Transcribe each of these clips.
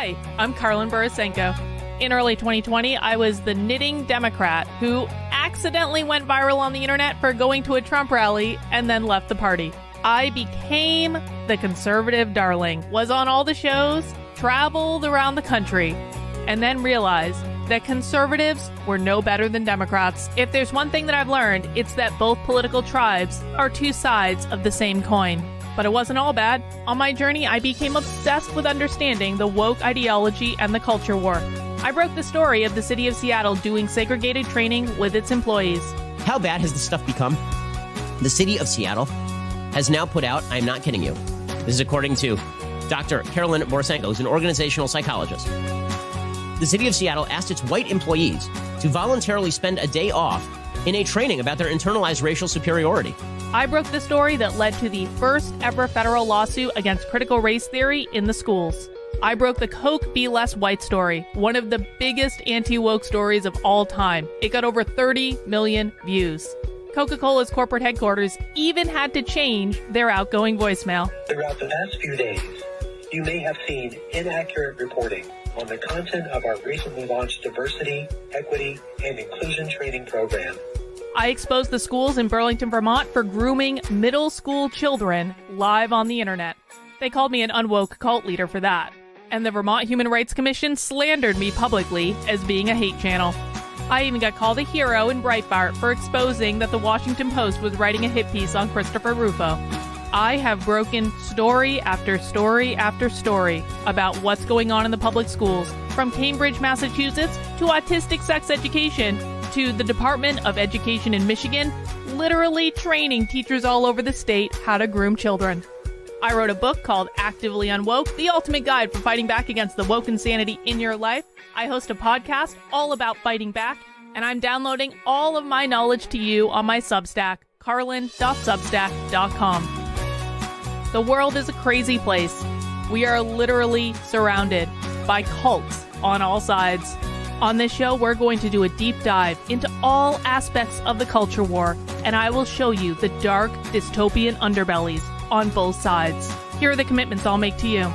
Hi, I'm Carlin Borisenko. In early 2020, I was the knitting Democrat who accidentally went viral on the internet for going to a Trump rally and then left the party. I became the conservative darling, was on all the shows, traveled around the country, and then realized that conservatives were no better than Democrats. If there's one thing that I've learned, it's that both political tribes are two sides of the same coin. But it wasn't all bad. On my journey, I became obsessed with understanding the woke ideology and the culture war. I broke the story of the city of Seattle doing segregated training with its employees. How bad has this stuff become? The city of Seattle has now put out, I'm not kidding you, this is according to Dr. Carolyn Borisenko, who's an organizational psychologist. The city of Seattle asked its white employees to voluntarily spend a day off in a training about their internalized racial superiority. I broke the story that led to the first ever federal lawsuit against critical race theory in the schools. I broke the Coke Be Less White story, one of the biggest anti-woke stories of all time. It got over 30 million views. Coca-Cola's corporate headquarters even had to change their outgoing voicemail. Throughout the past few days, you may have seen inaccurate reporting on the content of our recently launched diversity, equity, and inclusion training program. I exposed the schools in Burlington, Vermont for grooming middle school children live on the internet. They called me an unwoke cult leader for that. And the Vermont Human Rights Commission slandered me publicly as being a hate channel. I even got called a hero in Breitbart for exposing that the Washington Post was writing a hit piece on Christopher Rufo. I have broken story after story after story about what's going on in the public schools, from Cambridge, Massachusetts, to autistic sex education, to the Department of Education in Michigan, literally training teachers all over the state how to groom children. I wrote a book called Actively Unwoke, the ultimate guide for fighting back against the woke insanity in your life. I host a podcast all about fighting back, and I'm downloading all of my knowledge to you on my Substack, carlin.substack.com. The world is a crazy place. We are literally surrounded by cults on all sides. On this show, we're going to do a deep dive into all aspects of the culture war, and I will show you the dark, dystopian underbellies on both sides. Here are the commitments I'll make to you.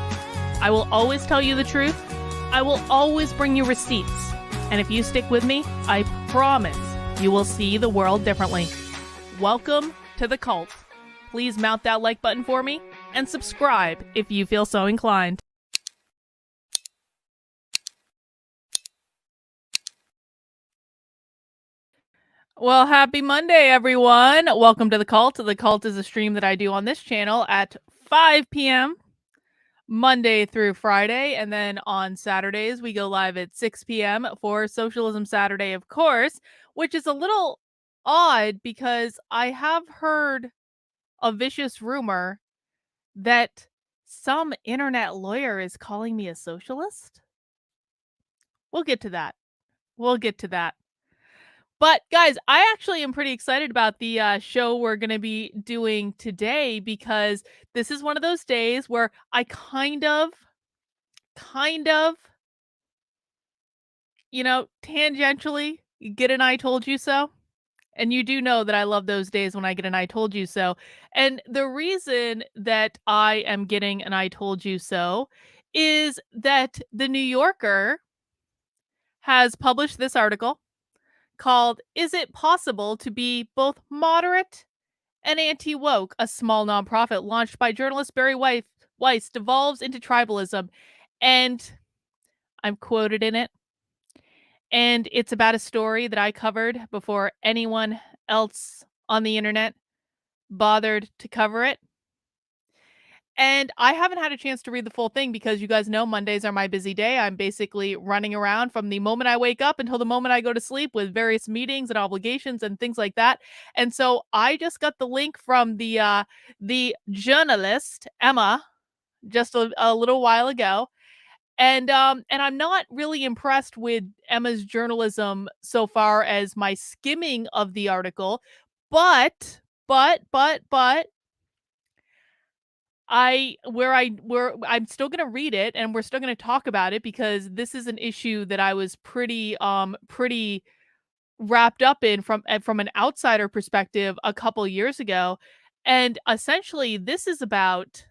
I will always tell you the truth. I will always bring you receipts. And if you stick with me, I promise you will see the world differently. Welcome to the cult. Please mount that like button for me and subscribe if you feel so inclined. Well, happy Monday, everyone. Welcome to The Cult. The Cult is a stream that I do on this channel at 5 p.m. Monday through Friday. And then on Saturdays, we go live at 6 p.m. for Socialism Saturday, of course, which is a little odd because I have heard a vicious rumor that some internet lawyer is calling me a socialist. We'll get to that. But guys, I actually am pretty excited about the show we're going to be doing today because this is one of those days where I kind of, tangentially get an I told you so. And you do know that I love those days when I get an I told you so. And the reason that I am getting an I told you so is that the New Yorker has published this article called "Is It Possible to Be Both Moderate and Anti-Woke? A small nonprofit launched by journalist Barry Weiss devolves into tribalism." And I'm quoted in it. And it's about a story that I covered before anyone else on the internet bothered to cover it. And I haven't had a chance to read the full thing because you guys know Mondays are my busy day. I'm basically running around from the moment I wake up until the moment I go to sleep with various meetings and obligations and things like that. And so I just got the link from the journalist Emma just a little while ago. And I'm not really impressed with Emma's journalism so far as my skimming of the article, but I'm still going to read it and we're still going to talk about it because this is an issue that I was pretty wrapped up in from an outsider perspective a couple years ago. And essentially this is about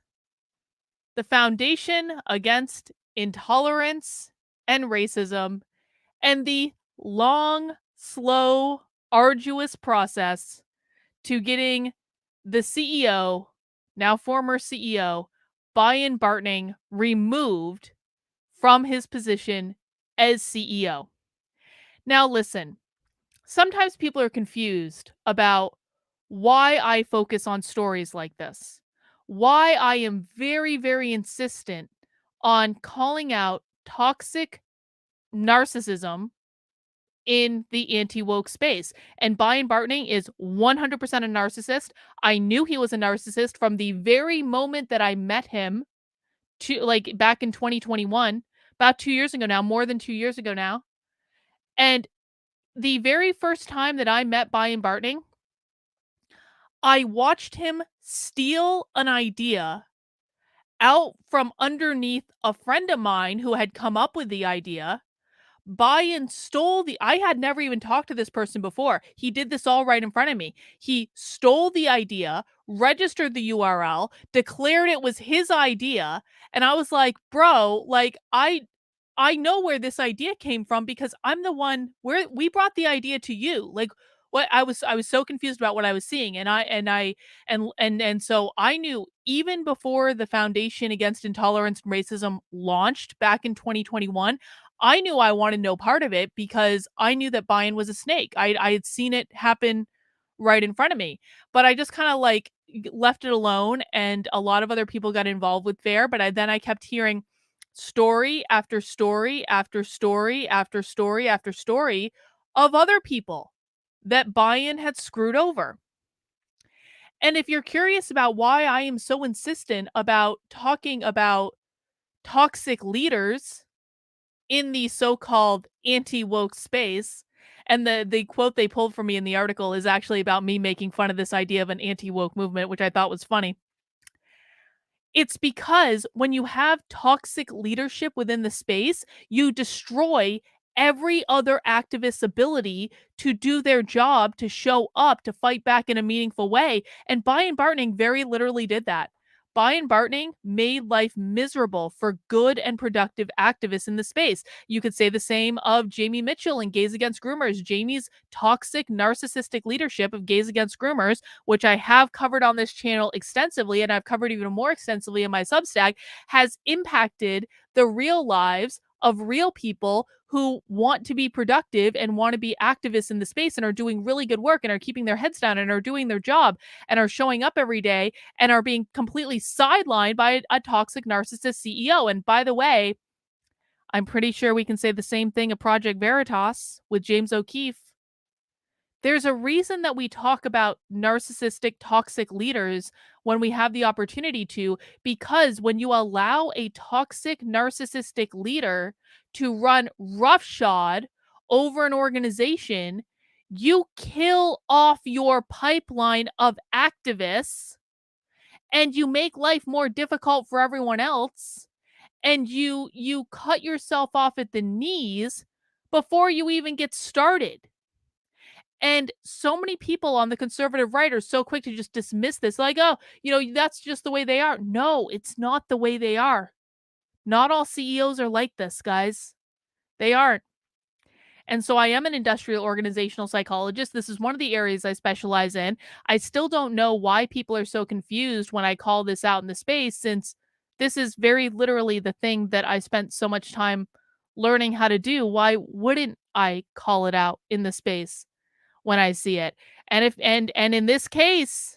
the Foundation Against intolerance and racism and the long, slow, arduous process to getting the CEO, now former CEO, Bion Bartning, removed from his position as CEO. Now, listen, sometimes people are confused about why I focus on stories like this, why I am very, very insistent on calling out toxic narcissism in the anti-woke space. And Bion Bartning is 100% a narcissist. I knew he was a narcissist from the very moment that I met him to like back in 2021, about 2 years ago now, more than 2 years ago now. And the very first time that I met Bion Bartning, I watched him steal an idea out from underneath a friend of mine who had come up with the idea. Bion stole the I had never even talked to this person before. He did this all right in front of me. He stole the idea, registered the URL, declared it was his idea, and I was like, "Bro, like I know where this idea came from because I'm the one where we brought the idea to you." Like what I was so confused about what I was seeing and so I knew even before the Foundation Against Intolerance and Racism launched back in 2021, I knew I wanted no part of it because I knew that Bion was a snake. I had seen it happen right in front of me. But I just kind of like left it alone and a lot of other people got involved with FAIR, but I kept hearing story after story after story after story after story of other people that Bion had screwed over. And if you're curious about why I am so insistent about talking about toxic leaders in the so-called anti-woke space, and the quote they pulled from me in the article is actually about me making fun of this idea of an anti-woke movement, which I thought was funny. It's because when you have toxic leadership within the space, you destroy every other activist's ability to do their job, to show up, to fight back in a meaningful way. And Bion Bartning very literally did that. Bion Bartning made life miserable for good and productive activists in the space. You could say the same of Jamie Mitchell and Gays Against Groomers. Jamie's toxic, narcissistic leadership of Gays Against Groomers, which I have covered on this channel extensively, and I've covered even more extensively in my Substack, has impacted the real lives of real people who want to be productive and want to be activists in the space and are doing really good work and are keeping their heads down and are doing their job and are showing up every day and are being completely sidelined by a toxic narcissist CEO. And by the way, I'm pretty sure we can say the same thing of Project Veritas with James O'Keefe. There's a reason that we talk about narcissistic, toxic leaders when we have the opportunity to, because when you allow a toxic, narcissistic leader to run roughshod over an organization, you kill off your pipeline of activists and you make life more difficult for everyone else and you cut yourself off at the knees before you even get started. And so many people on the conservative right are so quick to just dismiss this, like, oh, that's just the way they are. No, it's not the way they are. Not all CEOs are like this, guys. They aren't. And so I am an industrial organizational psychologist. This is one of the areas I specialize in. I still don't know why people are so confused when I call this out in the space, since this is very literally the thing that I spent so much time learning how to do. Why wouldn't I call it out in the space when I see it? And if and in this case,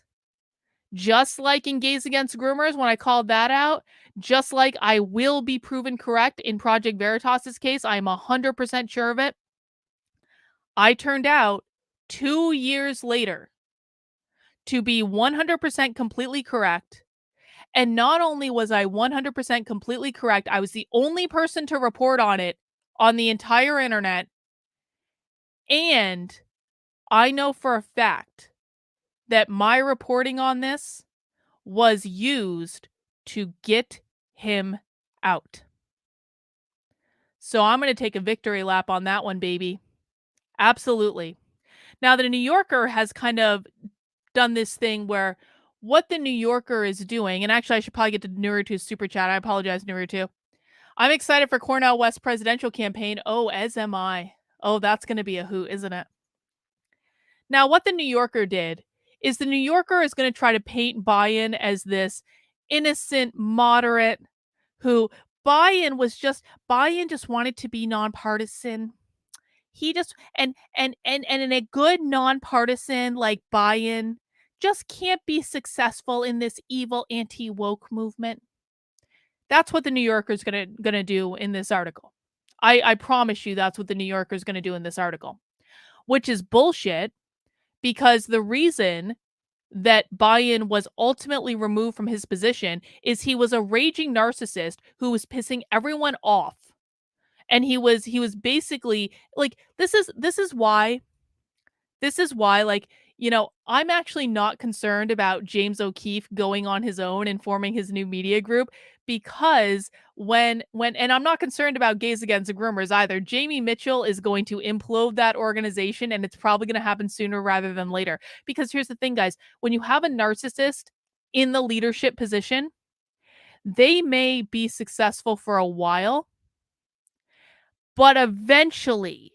just like in Gays Against Groomers, when I called that out, just like I will be proven correct in Project Veritas's case, I'm 100% sure of it. I turned out 2 years later to be 100% completely correct. And not only was I 100% completely correct, I was the only person to report on it on the entire internet. And I know for a fact that my reporting on this was used to get him out. So I'm going to take a victory lap on that one, baby. Absolutely. Now, the New Yorker has kind of done this thing where what the New Yorker is doing, and actually I should probably get to Nuru2's super chat. I apologize, Nuru2. I'm excited for Cornell West presidential campaign. Oh, as am I. Oh, that's gonna be a hoot, isn't it? Now, what the New Yorker did is the New Yorker is gonna try to paint Bion as this innocent, moderate who Bion just wanted to be nonpartisan. He just and in a good nonpartisan like Bion just can't be successful in this evil anti-woke movement. That's what the New Yorker's gonna do in this article. I promise you that's what the New Yorker's gonna do in this article, which is bullshit because the reason that Bion was ultimately removed from his position is he was a raging narcissist who was pissing everyone off. And he was basically like this is why, like, I'm actually not concerned about James O'Keefe going on his own and forming his new media group because when and I'm not concerned about Gays Against the Groomers either. Jamie Mitchell is going to implode that organization and it's probably going to happen sooner rather than later. Because here's the thing, guys, when you have a narcissist in the leadership position, they may be successful for a while, but eventually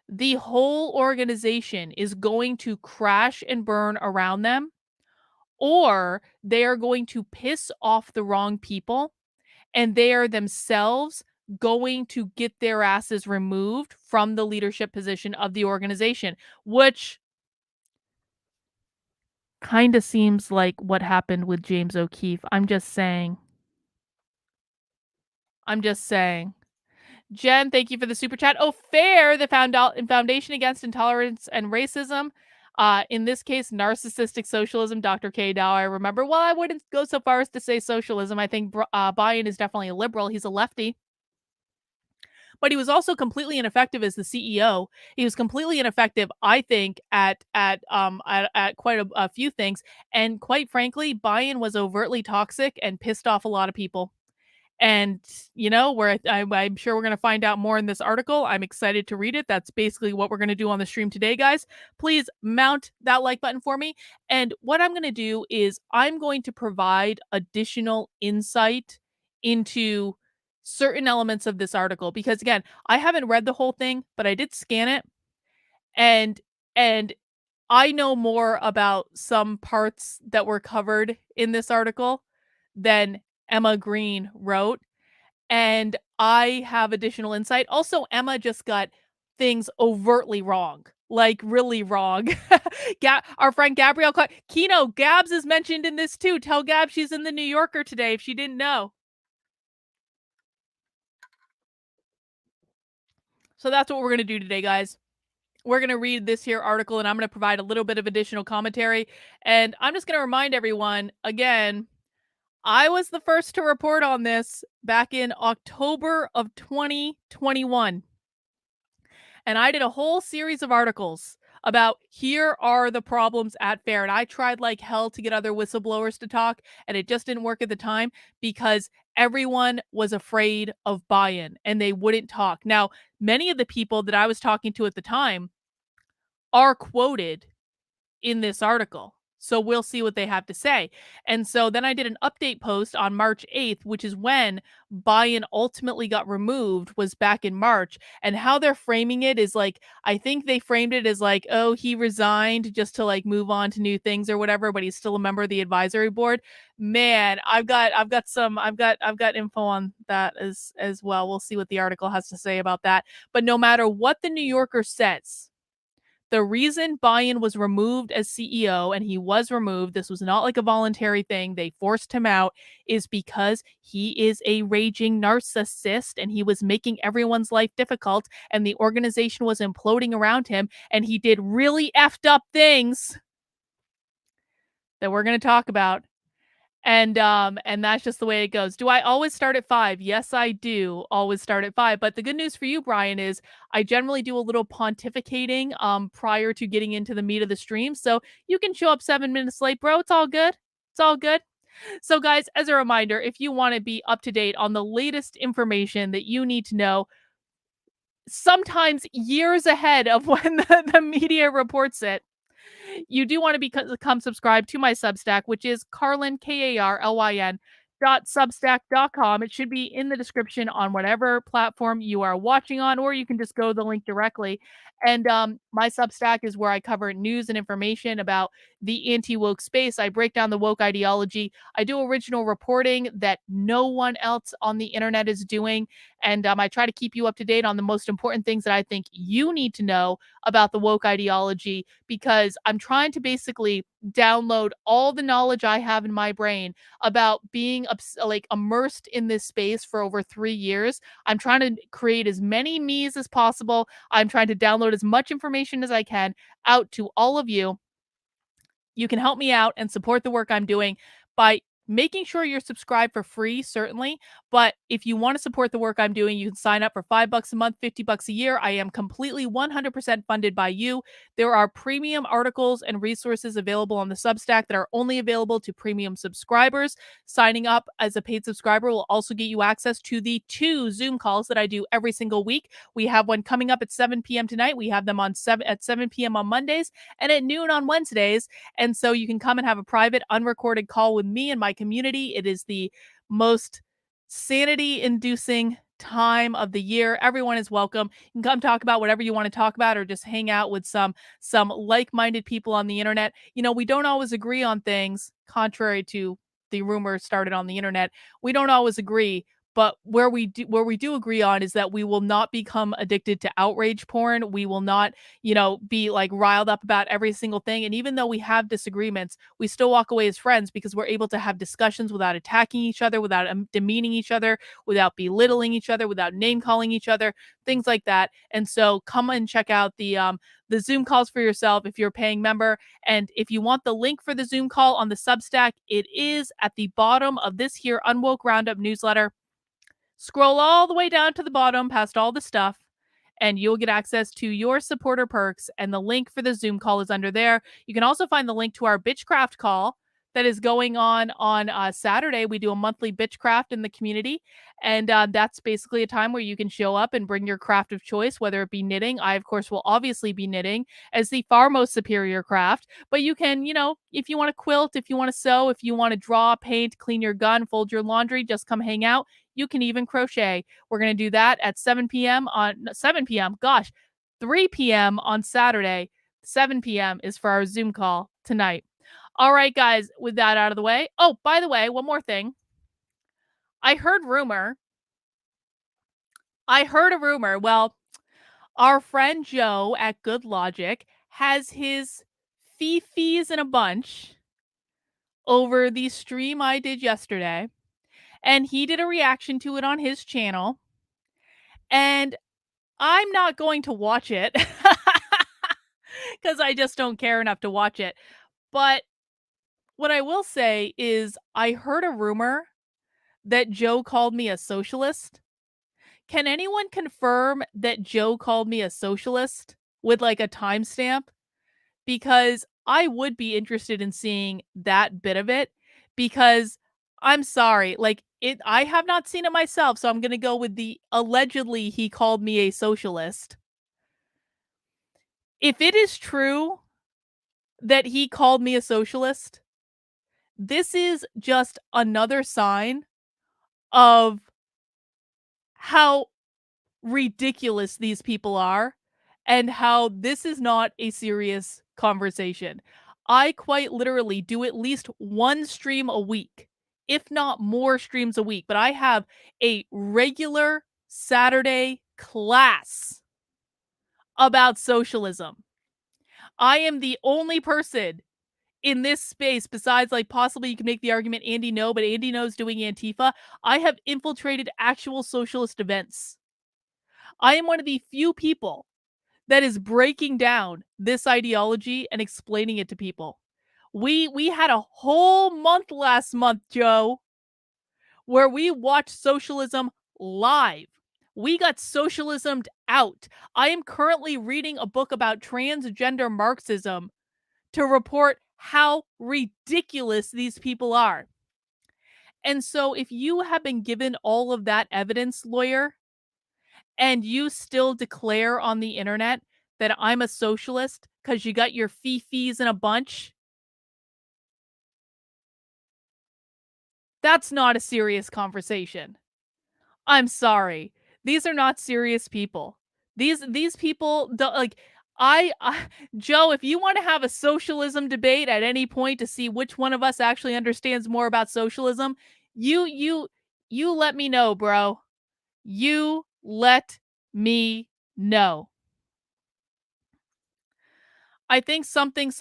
the whole organization is going to crash and burn around them, or they are going to piss off the wrong people, and they are themselves going to get their asses removed from the leadership position of the organization, which kind of seems like what happened with James O'Keefe. I'm just saying. I'm just saying. Jen, thank you for the super chat. Oh, FAIR, the Foundation Against Intolerance and Racism. In this case, narcissistic socialism, Dr. K. Dow, I remember. Well, I wouldn't go so far as to say socialism. I think Bion is definitely a liberal. He's a lefty. But he was also completely ineffective as the CEO. He was completely ineffective, I think, at quite a few things. And quite frankly, Bion was overtly toxic and pissed off a lot of people. And, I'm sure we're going to find out more in this article. I'm excited to read it. That's basically what we're going to do on the stream today, guys. Please mount that like button for me. And what I'm going to do is I'm going to provide additional insight into certain elements of this article because again, I haven't read the whole thing, but I did scan it and and I know more about some parts that were covered in this article than Emma Green wrote, and I have additional insight. Also, Emma just got things overtly wrong, like really wrong. Our friend Gabrielle Kino, Gabs is mentioned in this too. Tell Gabs she's in the New Yorker today if she didn't know. So that's what we're going to do today, guys. We're going to read this here article and I'm going to provide a little bit of additional commentary. And I'm just going to remind everyone again, I was the first to report on this back in October of 2021. And I did a whole series of articles about here are the problems at FAIR. And I tried like hell to get other whistleblowers to talk, and it just didn't work at the time because everyone was afraid of Bion and they wouldn't talk. Now, many of the people that I was talking to at the time are quoted in this article. So we'll see what they have to say. And so then I did an update post on March 8th, which is when Bion ultimately got removed, was back in March. And how they're framing it is like, I think they framed it as like, oh, he resigned just to like move on to new things or whatever, but he's still a member of the advisory board. Man, I've got info on that as well. We'll see what the article has to say about that. But no matter what the New Yorker says, the reason Bion was removed as CEO, and he was removed, this was not like a voluntary thing, they forced him out, is because he is a raging narcissist and he was making everyone's life difficult and the organization was imploding around him and he did really effed up things that we're going to talk about. And that's just the way it goes. Do I always start at 5? Yes, I do always start at 5. But the good news for you, Brian, is I generally do a little pontificating prior to getting into the meat of the stream. So you can show up 7 minutes late, bro. It's all good. It's all good. So guys, as a reminder, if you want to be up to date on the latest information that you need to know, sometimes years ahead of when the media reports it, you do want to become subscribed to my Substack, which is Karlyn, Karlyn unwoke.substack.com. It should be in the description on whatever platform you are watching on, or you can just go to the link directly. And my Substack is where I cover news and information about the anti woke space. I break down the woke ideology. I do original reporting that no one else on the internet is doing. And I try to keep you up to date on the most important things that I think you need to know about the woke ideology, because I'm trying to basically download all the knowledge I have in my brain about being like immersed in this space for over 3 years. I'm trying to create as many me's as possible. I'm trying to download as much information as I can out to all of you. You can help me out and support the work I'm doing by making sure you're subscribed for free, certainly. But if you want to support the work I'm doing, you can sign up for $5 a month, $50 a year. I am completely 100% funded by you. There are premium articles and resources available on the Substack that are only available to premium subscribers. Signing up as a paid subscriber will also get you access to the 2 Zoom calls that I do every single week. We have one coming up at 7 p.m. tonight. We have them on at 7 p.m. on Mondays and at noon on Wednesdays. And so you can come and have a private, unrecorded call with me and my community. It is the most sanity inducing time of the year. Everyone is welcome. You can come talk about whatever you want to talk about, or just hang out with some like-minded people on the internet. You know, we don't always agree on things, contrary to the rumor started on the internet. We don't always agree, but where we do agree on is that we will not become addicted to outrage porn. We will not, be like riled up about every single thing. And even though we have disagreements, we still walk away as friends because we're able to have discussions without attacking each other, without demeaning each other, without belittling each other, without name calling each other, things like that. And so come and check out the Zoom calls for yourself if you're a paying member. And if you want the link for the Zoom call on the Substack, it is at the bottom of this here Unwoke Roundup newsletter. Scroll all the way down to the bottom past all the stuff, and you'll get access to your supporter perks. And the link for the Zoom call is under there. You can also find the link to our Bitchcraft call that is going on Saturday. We do a monthly Bitchcraft in the community, and that's basically a time where you can show up and bring your craft of choice, whether it be knitting. I, of course, will obviously be knitting as the far most superior craft, but you can, if you want to quilt, if you want to sew, if you want to draw, paint, clean your gun, fold your laundry, just come hang out. You can even crochet. We're going to do that at 7 p.m. on 7 p.m. Gosh, 3 p.m. on Saturday. 7 p.m. is for our Zoom call tonight. All right, guys, with that out of the way. Oh, by the way, one more thing. I heard rumor. I heard a rumor. Well, our friend Joe at Good Logic has his fees in a bunch over the stream I did yesterday, and he did a reaction to it on his channel. And I'm not going to watch it because I just don't care enough to watch it. But what I will say is I heard a rumor that Joe called me a socialist. Can anyone confirm that Joe called me a socialist with like a timestamp? Because I would be interested in seeing that bit of it, because I'm sorry, like I have not seen it myself, so I'm going to go with the allegedly he called me a socialist. If it is true that he called me a socialist, this is just another sign of how ridiculous these people are and how this is not a serious conversation. I quite literally do at least one stream a week, if not more streams a week, but I have a regular Saturday class about socialism. I am the only person in this space, besides like possibly you can make the argument Andy No, but Andy No's doing Antifa. I have infiltrated actual socialist events. I am one of the few people that is breaking down this ideology and explaining it to people. We had a whole month last month, Joe, where we watched socialism live. We got socialismed out. I am currently reading a book about transgender Marxism to report how ridiculous these people are. And so if you have been given all of that evidence, lawyer, and you still declare on the internet that I'm a socialist because you got your fees in a bunch, That's not a serious conversation. I'm sorry. These are not serious people. These people don't like I Joe, if you want to have a socialism debate at any point to see which one of us actually understands more about socialism, you you you let me know, bro. You let me know. I think something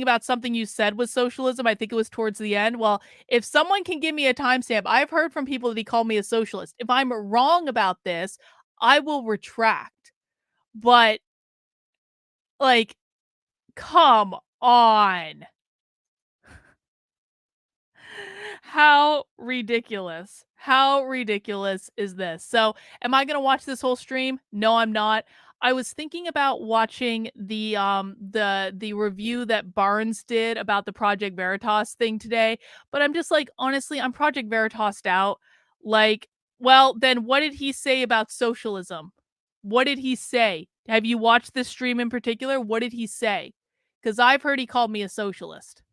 about something you said was socialism. I think it was towards the end. Well, if someone can give me a timestamp, I've heard from people that he called me a socialist. If I'm wrong about this, I will retract. But like, come on. How ridiculous. How ridiculous is this? So, am I going to watch this whole stream? No, I'm not. I was thinking about watching the review that Barnes did about the Project Veritas thing today, but I'm just like, honestly, I'm Project Veritased out. Like, well, then what did he say about socialism? What did he say? Have you watched this stream in particular? What did he say? Cuz I've heard he called me a socialist.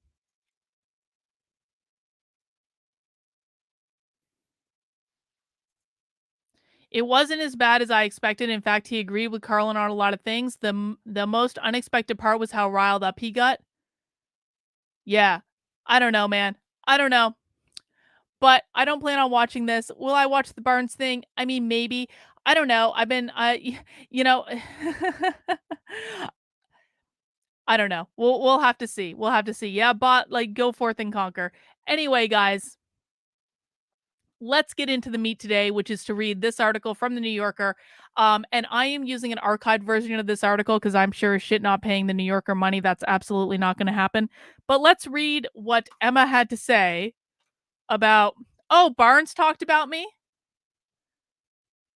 It wasn't as bad as I expected. In fact, he agreed with Carlin on a lot of things. The most unexpected part was how riled up he got. Yeah. I don't know, man. I don't know. But I don't plan on watching this. Will I watch the Barnes thing? I mean, maybe. I don't know. I've been you know, I don't know. We'll have to see. We'll have to see. Yeah, but like go forth and conquer. Anyway, guys, let's get into the meat today, which is to read this article from the New Yorker. And I am using an archived version of this article because I'm sure as shit not paying the New Yorker money. That's absolutely not going to happen. But let's read what Emma had to say about. Oh, Barnes talked about me.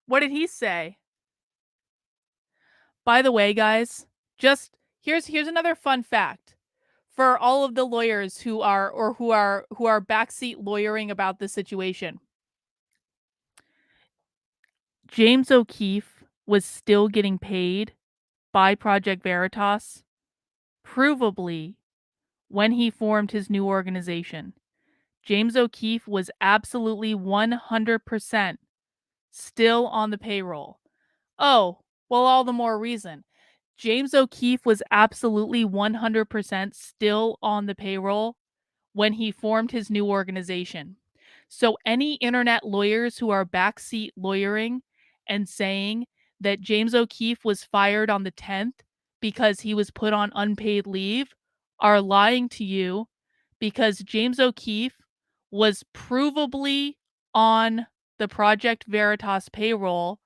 What did he say? By the way, guys, just here's another fun fact for all of the lawyers who are backseat lawyering about this situation. James O'Keefe was still getting paid by Project Veritas, provably, when he formed his new organization. James O'Keefe was absolutely 100% still on the payroll. Oh, well, all the more reason. James O'Keefe was absolutely 100% still on the payroll when he formed his new organization. So, any internet lawyers who are backseat lawyering and saying that James O'Keefe was fired on the 10th because he was put on unpaid leave are lying to you because James O'Keefe was provably on the Project Veritas payroll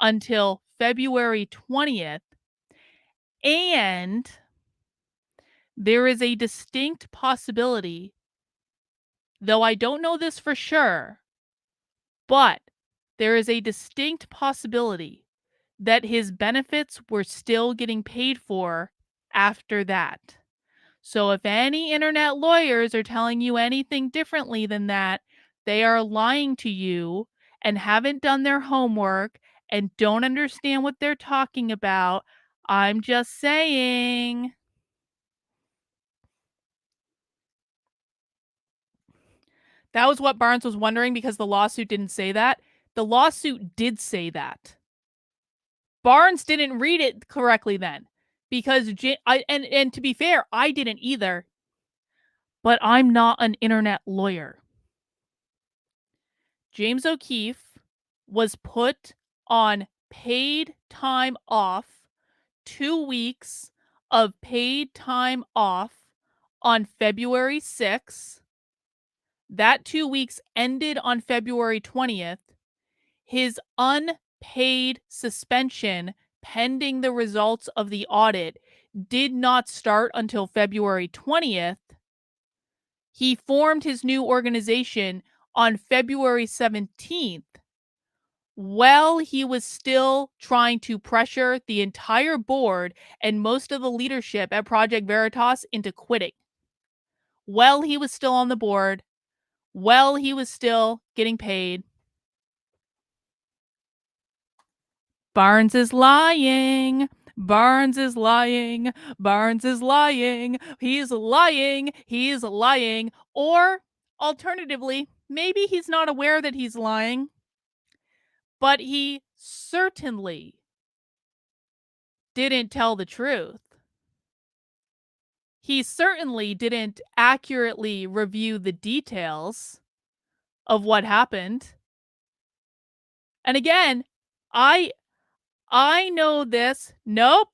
until February 20th. And there is a distinct possibility, though I don't know this for sure, but there is a distinct possibility that his benefits were still getting paid for after that. So if any internet lawyers are telling you anything differently than that, they are lying to you and haven't done their homework and don't understand what they're talking about. I'm just saying. That was what Barnes was wondering because the lawsuit didn't say that. The lawsuit did say that. Barnes didn't read it correctly then because and to be fair, I didn't either. But I'm not an internet lawyer. James O'Keefe was put on paid time off, 2 weeks of paid time off on February 6th. That 2 weeks ended on February 20th. His unpaid suspension pending the results of the audit did not start until February 20th. He formed his new organization on February 17th. While he was still trying to pressure the entire board and most of the leadership at Project Veritas into quitting. While he was still on the board, while he was still getting paid. Barnes is lying. Barnes is lying. Barnes is lying. He's lying. He's lying. Or alternatively, maybe he's not aware that he's lying, but he certainly didn't tell the truth. He certainly didn't accurately review the details of what happened. And again, I I know this. Nope.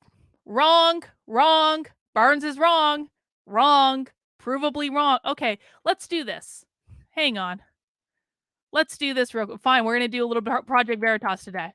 Wrong. Wrong. Barnes is wrong. Wrong. Provably wrong. Okay, let's do this. Hang on. Let's do this real quick. Fine, we're going to do a little Project Veritas today.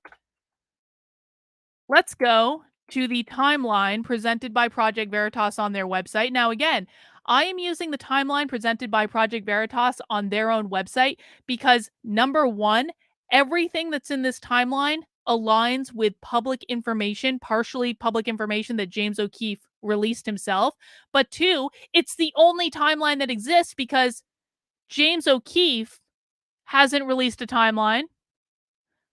Let's go to the timeline presented by Project Veritas on their website. Now, again, I am using the timeline presented by Project Veritas on their own website because number one, everything that's in this timeline aligns with public information, partially public information that James O'Keefe released himself. But two, it's the only timeline that exists because James O'Keefe hasn't released a timeline.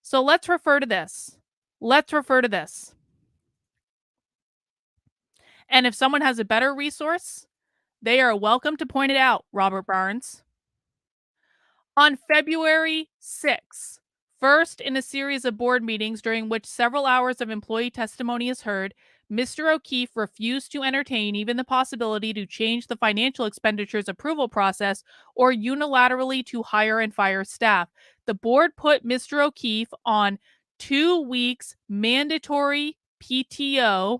So let's refer to this. Let's refer to this. And if someone has a better resource, they are welcome to point it out, Robert Barnes. On February 6th, first in a series of board meetings during which several hours of employee testimony is heard, Mr. O'Keefe refused to entertain even the possibility to change the financial expenditures approval process or unilaterally to hire and fire staff. The board put Mr. O'Keefe on 2 weeks mandatory PTO.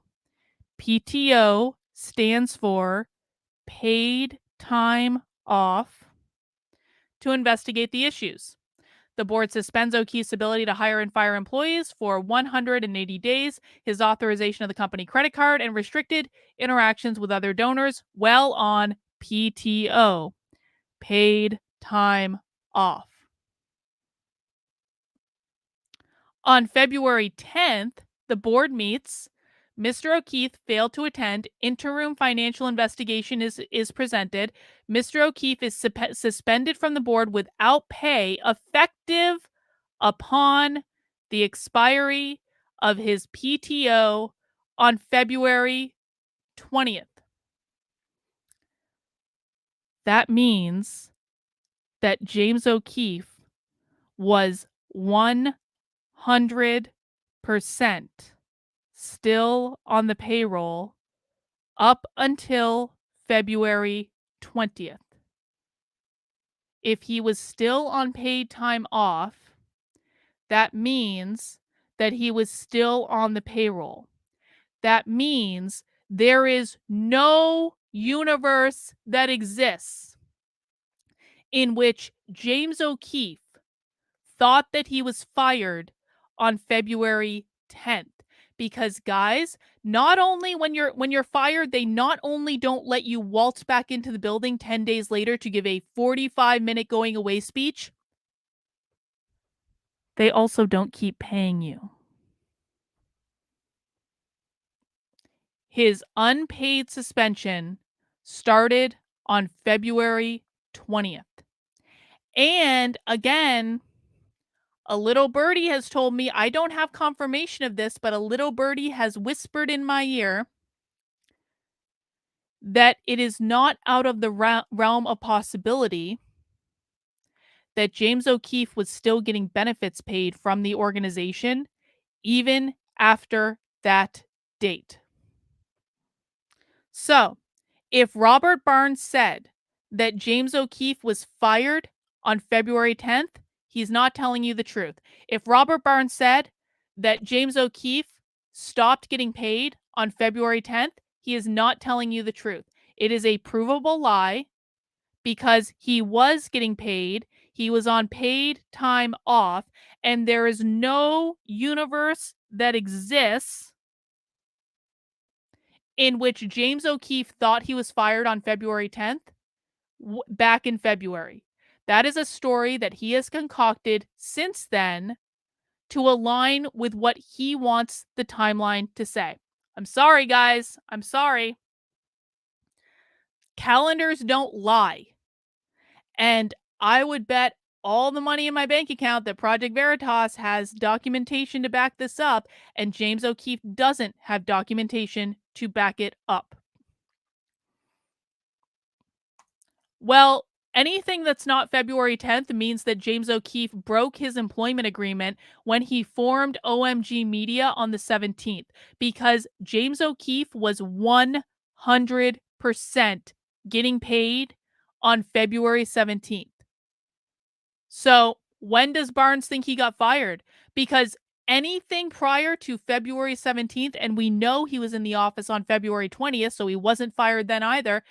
PTO stands for paid time off to investigate the issues. The board suspends O'Keefe's ability to hire and fire employees for 180 days, his authorization of the company credit card, and restricted interactions with other donors while on PTO, paid time off. On February 10th, the board meets. Mr. O'Keefe failed to attend. Interim financial investigation is presented. Mr. O'Keefe is suspended from the board without pay, effective upon the expiry of his PTO on February 20th. That means that James O'Keefe was 100% still on the payroll up until February 20th. If he was still on paid time off, that means that he was still on the payroll. That means there is no universe that exists in which James O'Keefe thought that he was fired on February 10th. Because guys, not only when you're fired, they not only don't let you waltz back into the building 10 days later to give a 45-minute going away speech, they also don't keep paying you. His unpaid suspension started on February 20th. And again, a little birdie has told me, I don't have confirmation of this, but a little birdie has whispered in my ear that it is not out of the realm of possibility that James O'Keefe was still getting benefits paid from the organization even after that date. So, if Robert Barnes said that James O'Keefe was fired on February 10th, he's not telling you the truth. If Robert Barnes said that James O'Keefe stopped getting paid on February 10th, he is not telling you the truth. It is a provable lie because he was getting paid. He was on paid time off, and there is no universe that exists in which James O'Keefe thought he was fired on February 10th back in February. That is a story that he has concocted since then to align with what he wants the timeline to say. I'm sorry, guys. I'm sorry. Calendars don't lie. And I would bet all the money in my bank account that Project Veritas has documentation to back this up, and James O'Keefe doesn't have documentation to back it up. Well, Anything that's not February 10th means that James O'Keefe broke his employment agreement when he formed OMG Media on the 17th, because James O'Keefe was 100% getting paid on February 17th. So when does Barnes think he got fired? Because anything prior to February 17th, and we know he was in the office on February 20th, so he wasn't fired then either.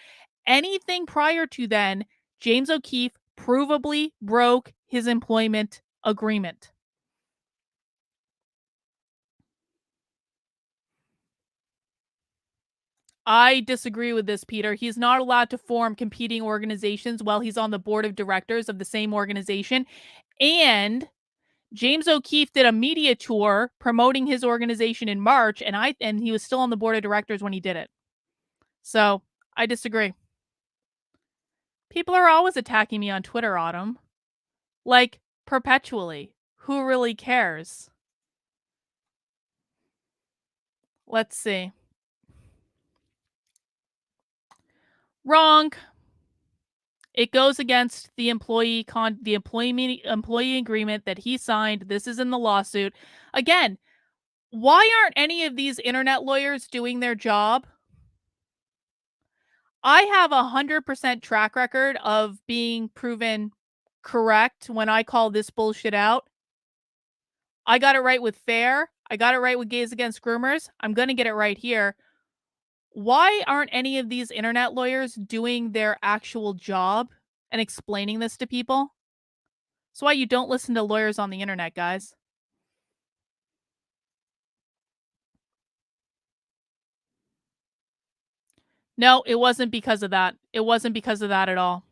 Anything prior to then, James O'Keefe provably broke his employment agreement. I disagree with this, Peter. He's not allowed to form competing organizations while he's on the board of directors of the same organization. And James O'Keefe did a media tour promoting his organization in March, and he was still on the board of directors when he did it. So I disagree. People are always attacking me on Twitter, Autumn. Like, perpetually. Who really cares? Let's see. Wrong. It goes against the employee agreement that he signed. This is in the lawsuit. Again, why aren't any of these internet lawyers doing their job? I have 100% track record of being proven correct when I call this bullshit out. I got it right with FAIR. I got it right with Gays Against Groomers. I'm going to get it right here. Why aren't any of these internet lawyers doing their actual job and explaining this to people? That's why you don't listen to lawyers on the internet, guys. No, it wasn't because of that. It wasn't because of that at all.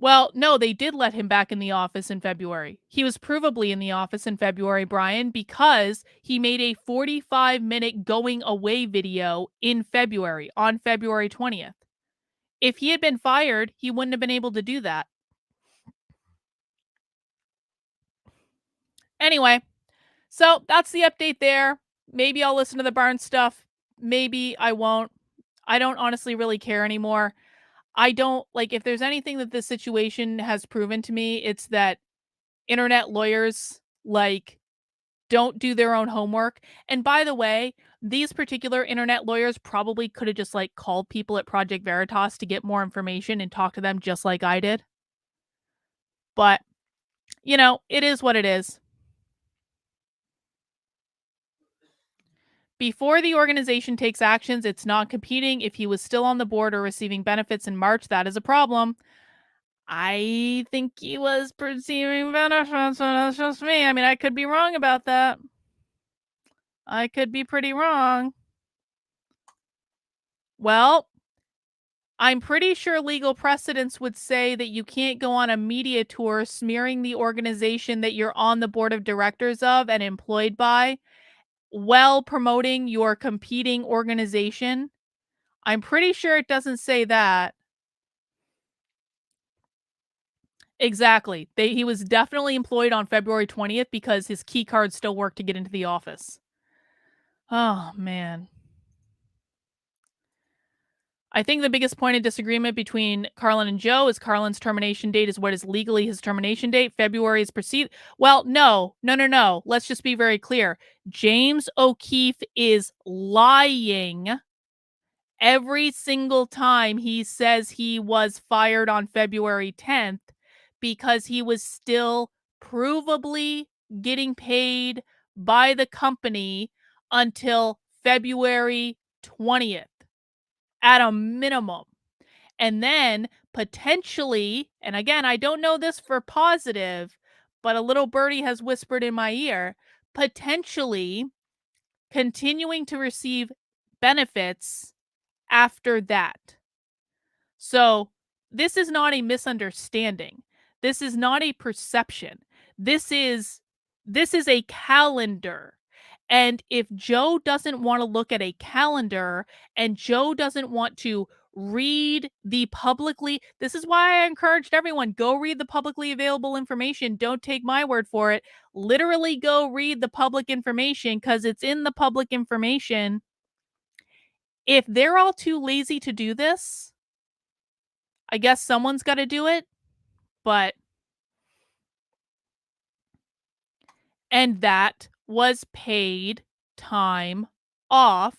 Well, no, they did let him back in the office in February. He was provably in the office in February, Brian, because he made a 45-minute going away video in February, on February 20th. If he had been fired, he wouldn't have been able to do that. Anyway, so that's the update there. Maybe I'll listen to the Barnes stuff. Maybe I won't. I don't honestly really care anymore. I don't like, if there's anything that this situation has proven to me, it's that internet lawyers like don't do their own homework. And by the way, these particular internet lawyers probably could have just like called people at Project Veritas to get more information and talk to them just like I did. But, it is what it is. Before the organization takes actions, it's not competing. If he was still on the board or receiving benefits in March, that is a problem. I think he was receiving benefits, but that's just me. I mean, I could be wrong about that. I could be pretty wrong. Well, I'm pretty sure legal precedents would say that you can't go on a media tour smearing the organization that you're on the board of directors of and employed by while promoting your competing organization. I'm pretty sure it doesn't say that. Exactly. He was definitely employed on February 20th because his key card still worked to get into the office. Oh, man. I think the biggest point of disagreement between Carlin and Joe is Carlin's termination date is what is legally his termination date. February is perceived. Well, no. Let's just be very clear. James O'Keefe is lying every single time he says he was fired on February 10th because he was still provably getting paid by the company until February 20th at a minimum. And then potentially, and again, I don't know this for positive, but a little birdie has whispered in my ear, potentially continuing to receive benefits after that. So this is not a misunderstanding. This is not a perception. This is a calendar. And if Joe doesn't want to look at a calendar and Joe doesn't want to read the publicly this is why I encouraged everyone, go read the publicly available information. Don't take my word for it. Literally go read the public information because it's in the public information. If they're all too lazy to do this, I guess someone's got to do it. But and that was paid time off,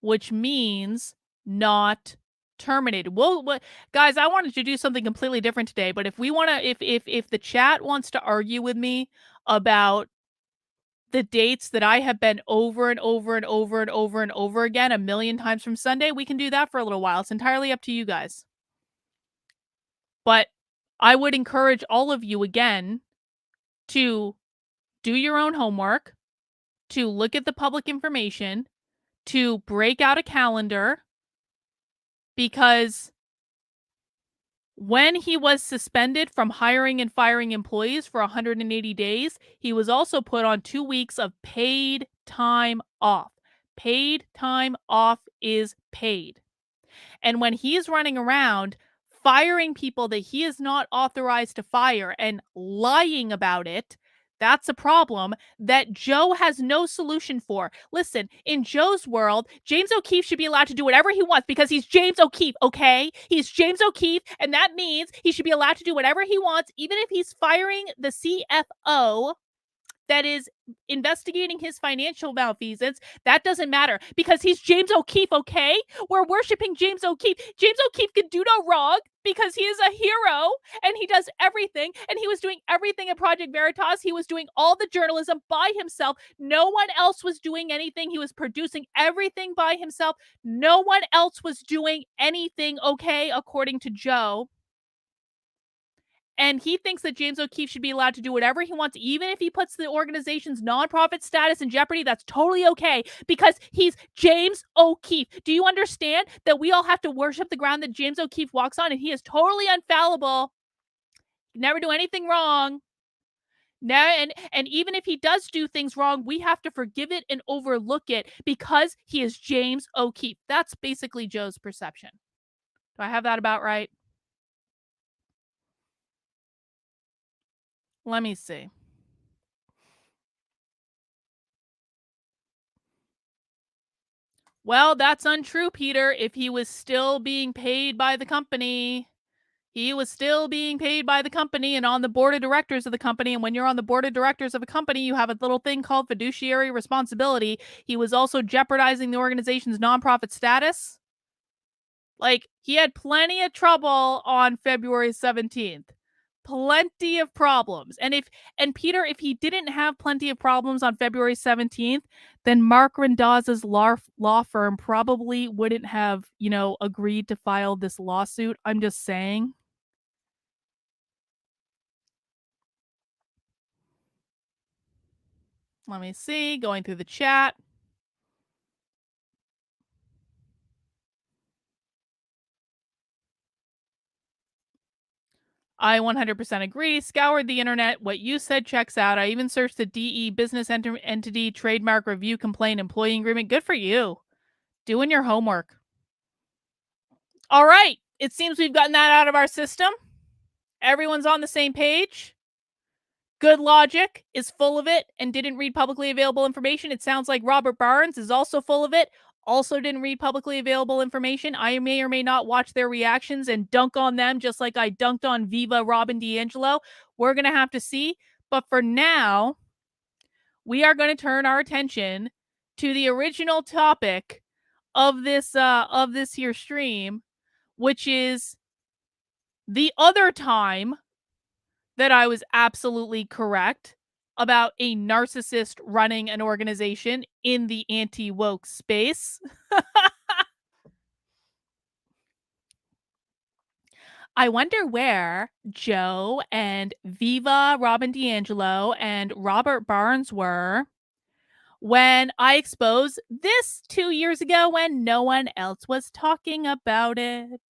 which means not terminated. Well, guys, I wanted to do something completely different today, but if we want to if the chat wants to argue with me about the dates that I have been over and over and over and over and over again a million times from Sunday, we can do that for a little while. It's entirely up to you guys. But I would encourage all of you again to do your own homework, to look at the public information, to break out a calendar, because when he was suspended from hiring and firing employees for 180 days, he was also put on 2 weeks of paid time off. Paid time off is paid. And when he's running around firing people that he is not authorized to fire and lying about it, that's a problem that Joe has no solution for. Listen, in Joe's world, James O'Keefe should be allowed to do whatever he wants because he's James O'Keefe, okay? He's James O'Keefe, and that means he should be allowed to do whatever he wants, even if he's firing the CFO that is investigating his financial malfeasance. That doesn't matter because he's James O'Keefe, okay? We're worshiping James O'Keefe. James O'Keefe can do no wrong because he is a hero and he does everything. And he was doing everything at Project Veritas. He was doing all the journalism by himself. No one else was doing anything. He was producing everything by himself. No one else was doing anything, okay, according to Joe. And he thinks that James O'Keefe should be allowed to do whatever he wants, even if he puts the organization's nonprofit status in jeopardy. That's totally okay because he's James O'Keefe. Do you understand that we all have to worship the ground that James O'Keefe walks on, and he is totally infallible? Never do anything wrong. And even if he does do things wrong, we have to forgive it and overlook it because he is James O'Keefe. That's basically Joe's perception. Do I have that about right? Let me see. Well, that's untrue, Peter. If he was still being paid by the company, he was still being paid by the company and on the board of directors of the company. And when you're on the board of directors of a company, you have a little thing called fiduciary responsibility. He was also jeopardizing the organization's nonprofit status. Like, he had plenty of trouble on February 17th. Plenty of problems. And Peter, if he didn't have plenty of problems on February 17th, then Mark Rendaz's law firm probably wouldn't have, agreed to file this lawsuit. I'm just saying. Let me see, going through the chat. I 100% agree. Scoured the internet. What you said checks out. I even searched the DE Business Entity Trademark Review Complaint Employee Agreement. Good for you. Doing your homework. All right. It seems we've gotten that out of our system. Everyone's on the same page. Good Logic is full of it and didn't read publicly available information. It sounds like Robert Barnes is also full of it. Also didn't read publicly available information. I may or may not watch their reactions and dunk on them just like I dunked on Viva Robin DiAngelo. We're going to have to see. But for now, we are going to turn our attention to the original topic of this here stream, which is the other time that I was absolutely correct about a narcissist running an organization in the anti-woke space. I wonder where Joe and Viva Robin DiAngelo and Robert Barnes were when I exposed this 2 years ago when no one else was talking about it.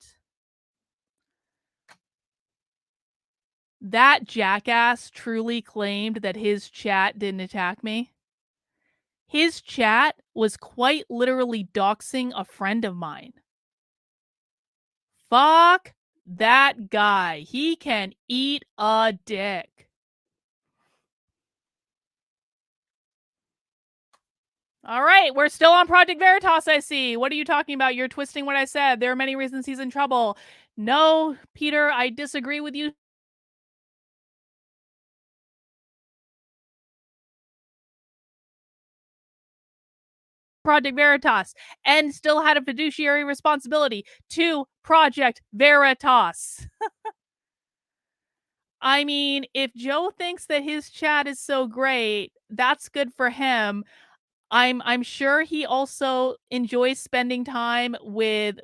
That jackass truly claimed that his chat didn't attack me. His chat was quite literally doxing a friend of mine. Fuck that guy. He can eat a dick. All right, we're still on Project Veritas, I see. What are you talking about? You're twisting what I said. There are many reasons he's in trouble. No, Peter, I disagree with you. Project Veritas and still had a fiduciary responsibility to Project Veritas. I mean, if Joe thinks that his chat is so great, that's good for him. I'm sure he also enjoys spending time with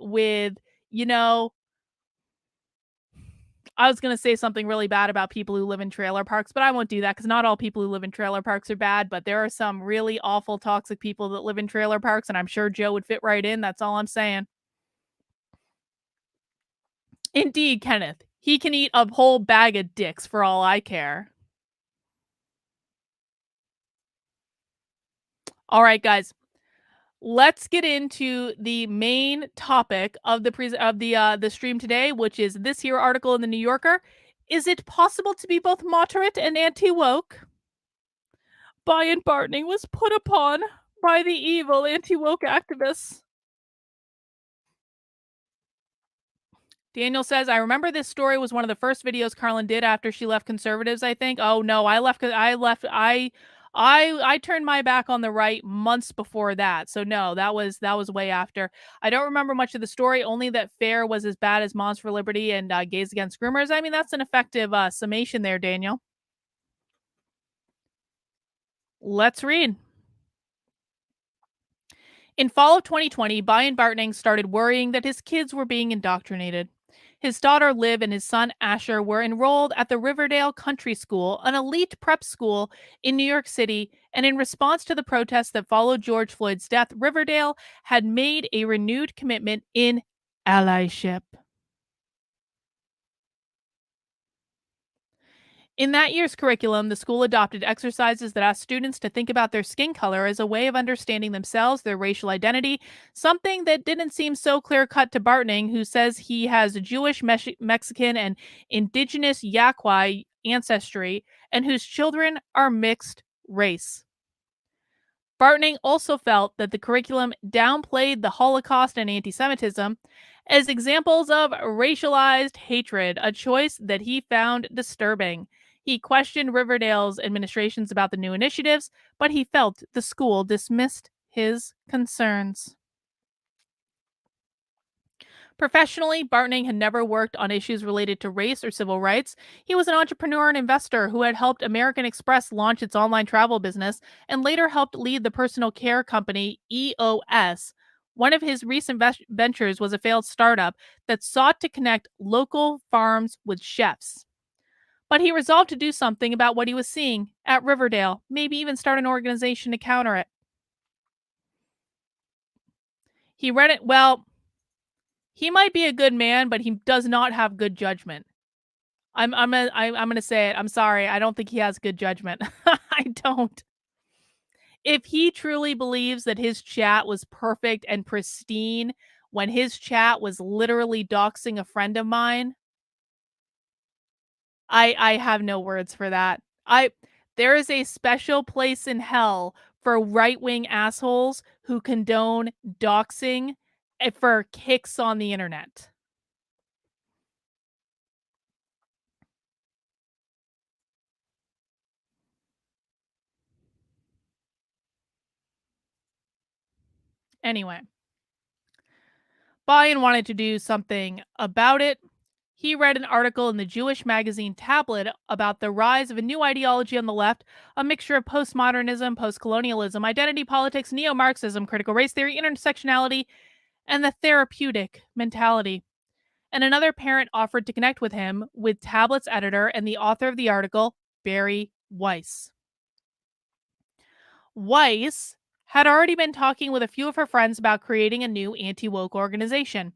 you know, I was gonna say something really bad about people who live in trailer parks, but I won't do that because not all people who live in trailer parks are bad, but there are some really awful toxic people that live in trailer parks, and I'm sure Joe would fit right in. That's all I'm saying. Indeed, Kenneth. He can eat a whole bag of dicks for all I care. All right, guys. Let's get into the main topic of the stream today, which is this here article in the New Yorker. Is it possible to be both moderate and anti-woke? Bion Bartning was put upon by the evil anti-woke activists. Daniel says, I remember this story was one of the first videos Carlin did after she left conservatives, I think. Oh no, I turned my back on the right months before that. So no, that was way after. I don't remember much of the story, only that FAIR was as bad as Moms for Liberty and Gays Against Groomers. I mean, that's an effective summation there, Daniel. Let's read. In fall of 2020, Bion Bartning started worrying that his kids were being indoctrinated. His daughter Liv and his son Asher were enrolled at the Riverdale Country School, an elite prep school in New York City, and in response to the protests that followed George Floyd's death, Riverdale had made a renewed commitment in allyship. In that year's curriculum, the school adopted exercises that asked students to think about their skin color as a way of understanding themselves, their racial identity, something that didn't seem so clear cut to Bartning, who says he has Jewish, Mexican, and indigenous Yaqui ancestry, and whose children are mixed race. Bartning also felt that the curriculum downplayed the Holocaust and anti Semitism as examples of racialized hatred, a choice that he found disturbing. He questioned Riverdale's administrations about the new initiatives, but he felt the school dismissed his concerns. Professionally, Bartning had never worked on issues related to race or civil rights. He was an entrepreneur and investor who had helped American Express launch its online travel business and later helped lead the personal care company EOS. One of his recent ventures was a failed startup that sought to connect local farms with chefs. But he resolved to do something about what he was seeing at Riverdale, maybe even start an organization to counter it. He read it, well, he might be a good man, but he does not have good judgment. I'm gonna say it. I'm sorry. I don't think he has good judgment. I don't. If he truly believes that his chat was perfect and pristine when his chat was literally doxing a friend of mine, I have no words for that. I There is a special place in hell for right-wing assholes who condone doxing for kicks on the internet. Anyway, Bion wanted to do something about it. He read an article in the Jewish magazine Tablet about the rise of a new ideology on the left, a mixture of postmodernism, postcolonialism, identity politics, neo Marxism, critical race theory, intersectionality, and the therapeutic mentality. And another parent offered to connect with him with Tablet's editor and the author of the article, Barry Weiss. Weiss had already been talking with a few of her friends about creating a new anti woke organization.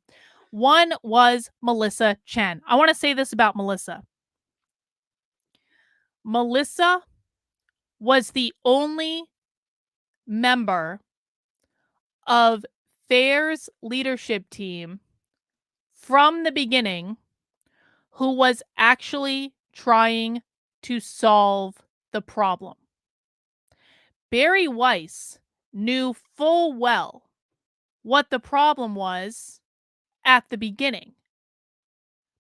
One was Melissa Chen. I want to say this about Melissa. Melissa was the only member of FAIR's leadership team from the beginning who was actually trying to solve the problem. Barry Weiss knew full well what the problem was at the beginning.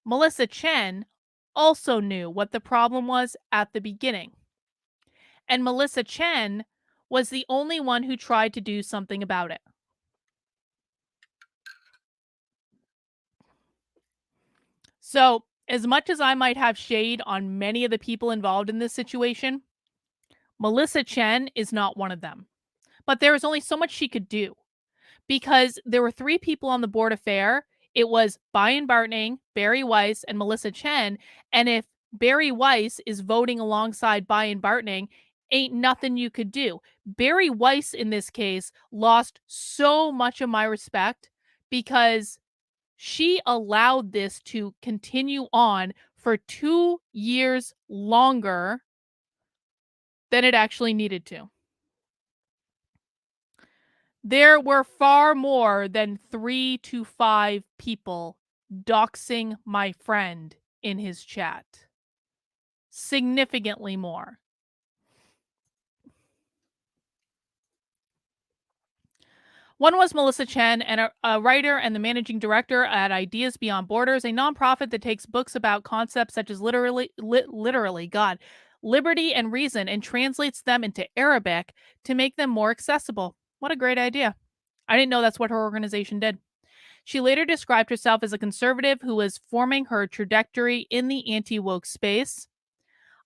Melissa Chen also knew what the problem was at the beginning. And Melissa Chen was the only one who tried to do something about it. So, as much as I might have shade on many of the people involved in this situation, Melissa Chen is not one of them. But there was only so much she could do because there were 3 people on the board of FAIR. It was Bion Bartning, Barry Weiss, and Melissa Chen. And if Barry Weiss is voting alongside Bion Bartning, ain't nothing you could do. Barry Weiss, in this case, lost so much of my respect because she allowed this to continue on for 2 years longer than it actually needed to. There were far more than 3 to 5 people doxing my friend in his chat. Significantly more. One was Melissa Chen, and a writer and the managing director at Ideas Beyond Borders, a nonprofit that takes books about concepts such as literally, liberty and reason, and translates them into Arabic to make them more accessible. What a great idea. I didn't know that's what her organization did. She later described herself as a conservative who was forming her trajectory in the anti-woke space.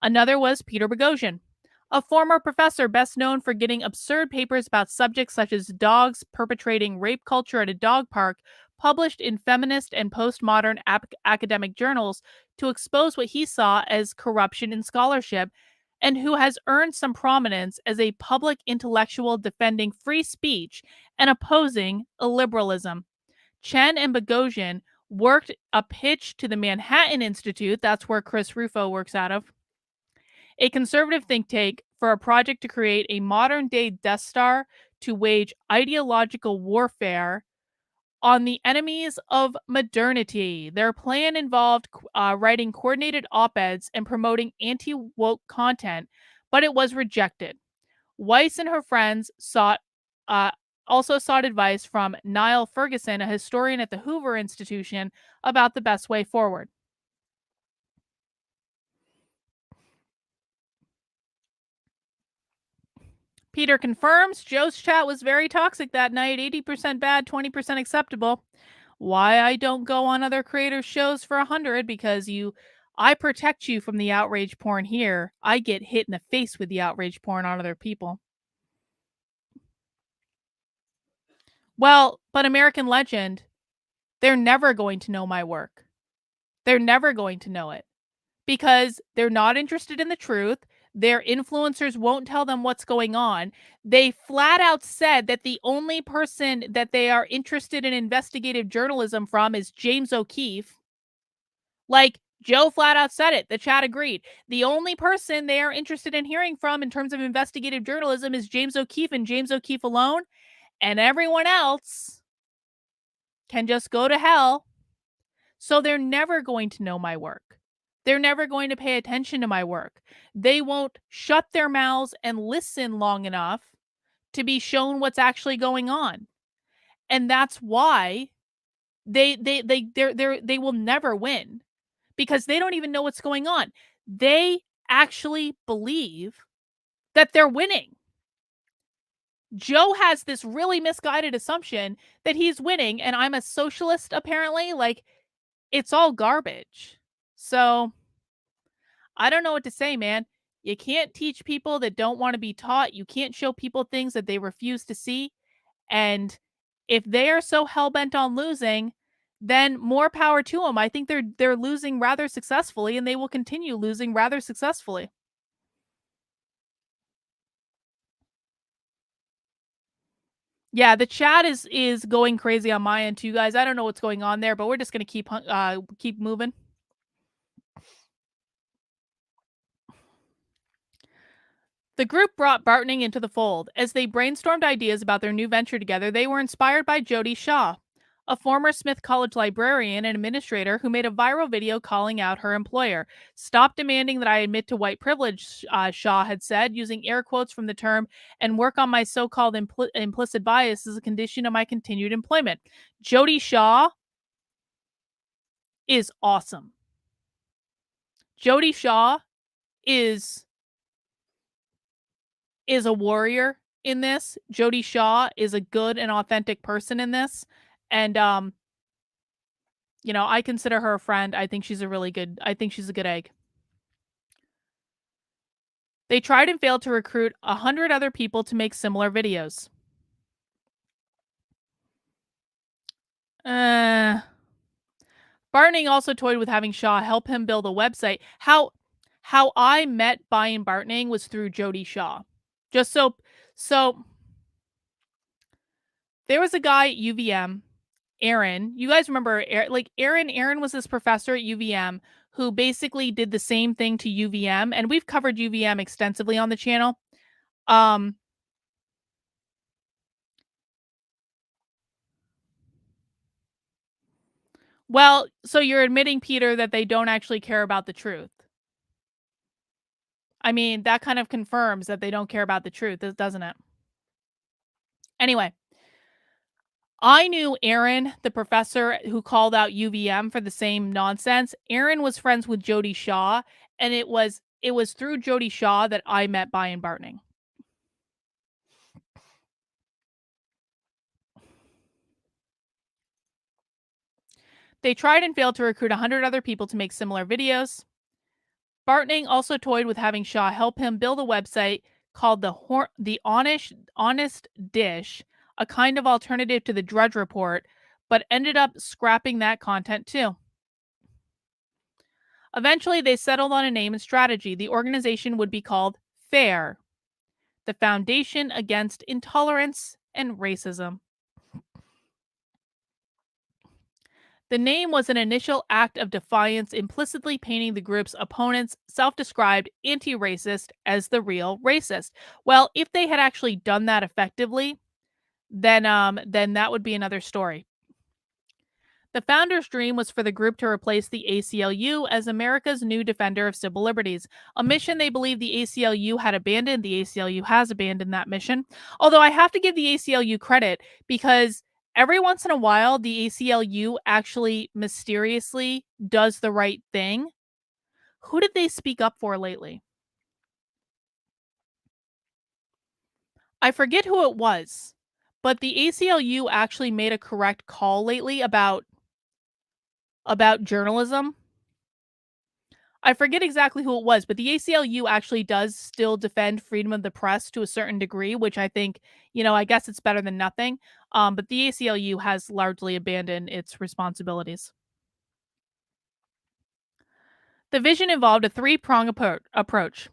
Another was Peter Boghossian, a former professor best known for getting absurd papers about subjects such as dogs perpetrating rape culture at a dog park, published in feminist and postmodern academic journals to expose what he saw as corruption in scholarship, and who has earned some prominence as a public intellectual defending free speech and opposing illiberalism. Chen and Boghossian worked a pitch to the Manhattan Institute, that's where Chris Rufo works out of, a conservative think tank, for a project to create a modern-day Death Star to wage ideological warfare on the enemies of modernity. Their plan involved writing coordinated op-eds and promoting anti-woke content, but it was rejected. Weiss and her friends also sought advice from Niall Ferguson, a historian at the Hoover Institution, about the best way forward. Peter confirms Joe's chat was very toxic that night, 80% bad, 20% acceptable. Why I don't go on other creators' shows for 100, because I protect you from the outrage porn here. I get hit in the face with the outrage porn on other people. Well, but American Legend, they're never going to know my work. They're never going to know it because they're not interested in the truth. Their influencers won't tell them what's going on. They flat out said that the only person that they are interested in investigative journalism from is James O'Keefe. Like, Joe flat out said it. The chat agreed. The only person they are interested in hearing from in terms of investigative journalism is James O'Keefe and James O'Keefe alone. And everyone else can just go to hell. So they're never going to know my work. They're never going to pay attention to my work. They won't shut their mouths and listen long enough to be shown what's actually going on. And that's why they will never win, because they don't even know what's going on. They actually believe that they're winning. Joe has this really misguided assumption that he's winning, and I'm a socialist apparently. Like, it's all garbage. So I don't know what to say, man. You can't teach people that don't want to be taught. You can't show people things that they refuse to see. And if they are so hell-bent on losing, then more power to them. I think they're losing rather successfully, and they will continue losing rather successfully. Yeah, the chat is going crazy on my end too, guys. I don't know what's going on there, but we're just gonna keep moving. The group brought Bartning into the fold. As they brainstormed ideas about their new venture together, they were inspired by Jodi Shaw, a former Smith College librarian and administrator who made a viral video calling out her employer. Stop demanding that I admit to white privilege, Shaw had said, using air quotes from the term, and work on my so called implicit bias as a condition of my continued employment. Jody Shaw is awesome. Jody Shaw is a warrior in this. Jody Shaw is a good and authentic person in this. And I consider her a friend. I think she's a good egg. They tried and failed to recruit 100 other people to make similar videos. Bartning also toyed with having Shaw help him build a website. How I met Bion Bartning was through Jody Shaw. Just so there was a guy at UVM, Aaron. You guys remember Aaron? Aaron was this professor at UVM who basically did the same thing to UVM, and we've covered UVM extensively on the channel. Well, so you're admitting, Peter, that they don't actually care about the truth. I mean, that kind of confirms that they don't care about the truth, doesn't it? Anyway, I knew Aaron, the professor who called out UVM for the same nonsense. Aaron was friends with Jody Shaw, and it was through Jody Shaw that I met Bion Bartning. They tried and failed to recruit 100 other people to make similar videos. Bartning also toyed with having Shaw help him build a website called the Honest Dish, a kind of alternative to the Drudge Report, but ended up scrapping that content too. Eventually, they settled on a name and strategy. The organization would be called FAIR, the Foundation Against Intolerance and Racism. The name was an initial act of defiance, implicitly painting the group's opponents, self-described anti-racist, as the real racist. Well, if they had actually done that effectively, then that would be another story. The founders' dream was for the group to replace the ACLU as America's new defender of civil liberties, a mission they believe the ACLU had abandoned. The ACLU has abandoned that mission. Although I have to give the ACLU credit because every once in a while, the ACLU actually mysteriously does the right thing. Who did they speak up for lately? I forget who it was, but the ACLU actually made a correct call lately about journalism. I forget exactly who it was, but the ACLU actually does still defend freedom of the press to a certain degree, which I think, I guess it's better than nothing. But the ACLU has largely abandoned its responsibilities. The vision involved a three-prong approach: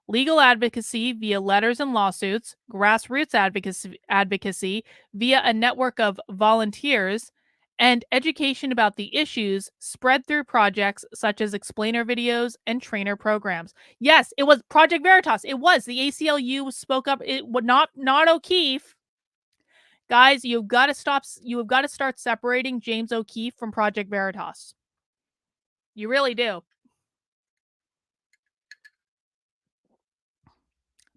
legal advocacy via letters and lawsuits, grassroots advocacy via a network of volunteers, and education about the issues spread through projects such as explainer videos and trainer programs. Yes, it was Project Veritas. It was the ACLU spoke up. It would not O'Keefe. Guys, you've got to stop. You have got to start separating James O'Keefe from Project Veritas. You really do.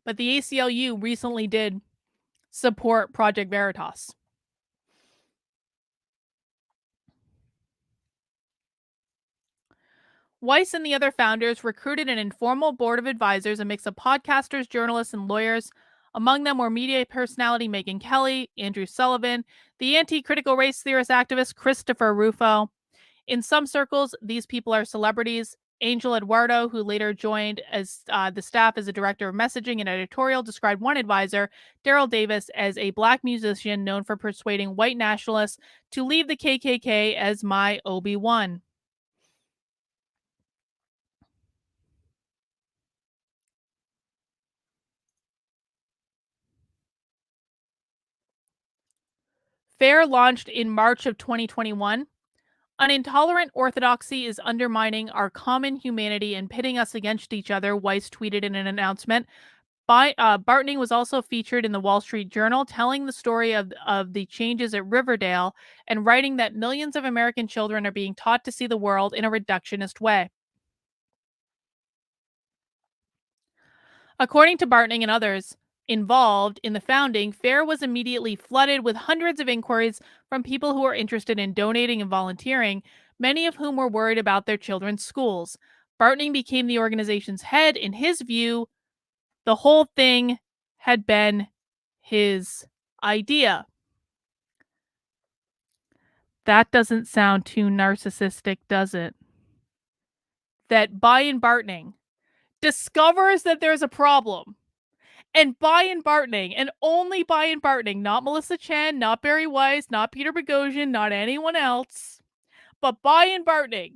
But the ACLU recently did support Project Veritas. Weiss and the other founders recruited an informal board of advisors, a mix of podcasters, journalists, and lawyers. Among them were media personality Megyn Kelly, Andrew Sullivan, the anti-critical race theorist activist Christopher Rufo. In some circles, these people are celebrities. Angel Eduardo, who later joined as the staff as a director of messaging and editorial, described one advisor, Daryl Davis, as a black musician known for persuading white nationalists to leave the KKK as my Obi-Wan. FAIR launched in March of 2021. An intolerant orthodoxy is undermining our common humanity and pitting us against each other, Weiss tweeted in an announcement. Bartning was also featured in the Wall Street Journal, telling the story of the changes at Riverdale and writing that millions of American children are being taught to see the world in a reductionist way. According to Bartning and others involved in the founding, FAIR was immediately flooded with hundreds of inquiries from people who were interested in donating and volunteering, many of whom were worried about their children's schools. Bartning became the organization's head. In his view, the whole thing had been his idea. That doesn't sound too narcissistic, does it? That Bion Bartning discovers that there's a problem. And Bion Bartning, and only Bion Bartning, not Melissa Chen, not Barry Weiss, not Peter Boghossian, not anyone else, but Bion Bartning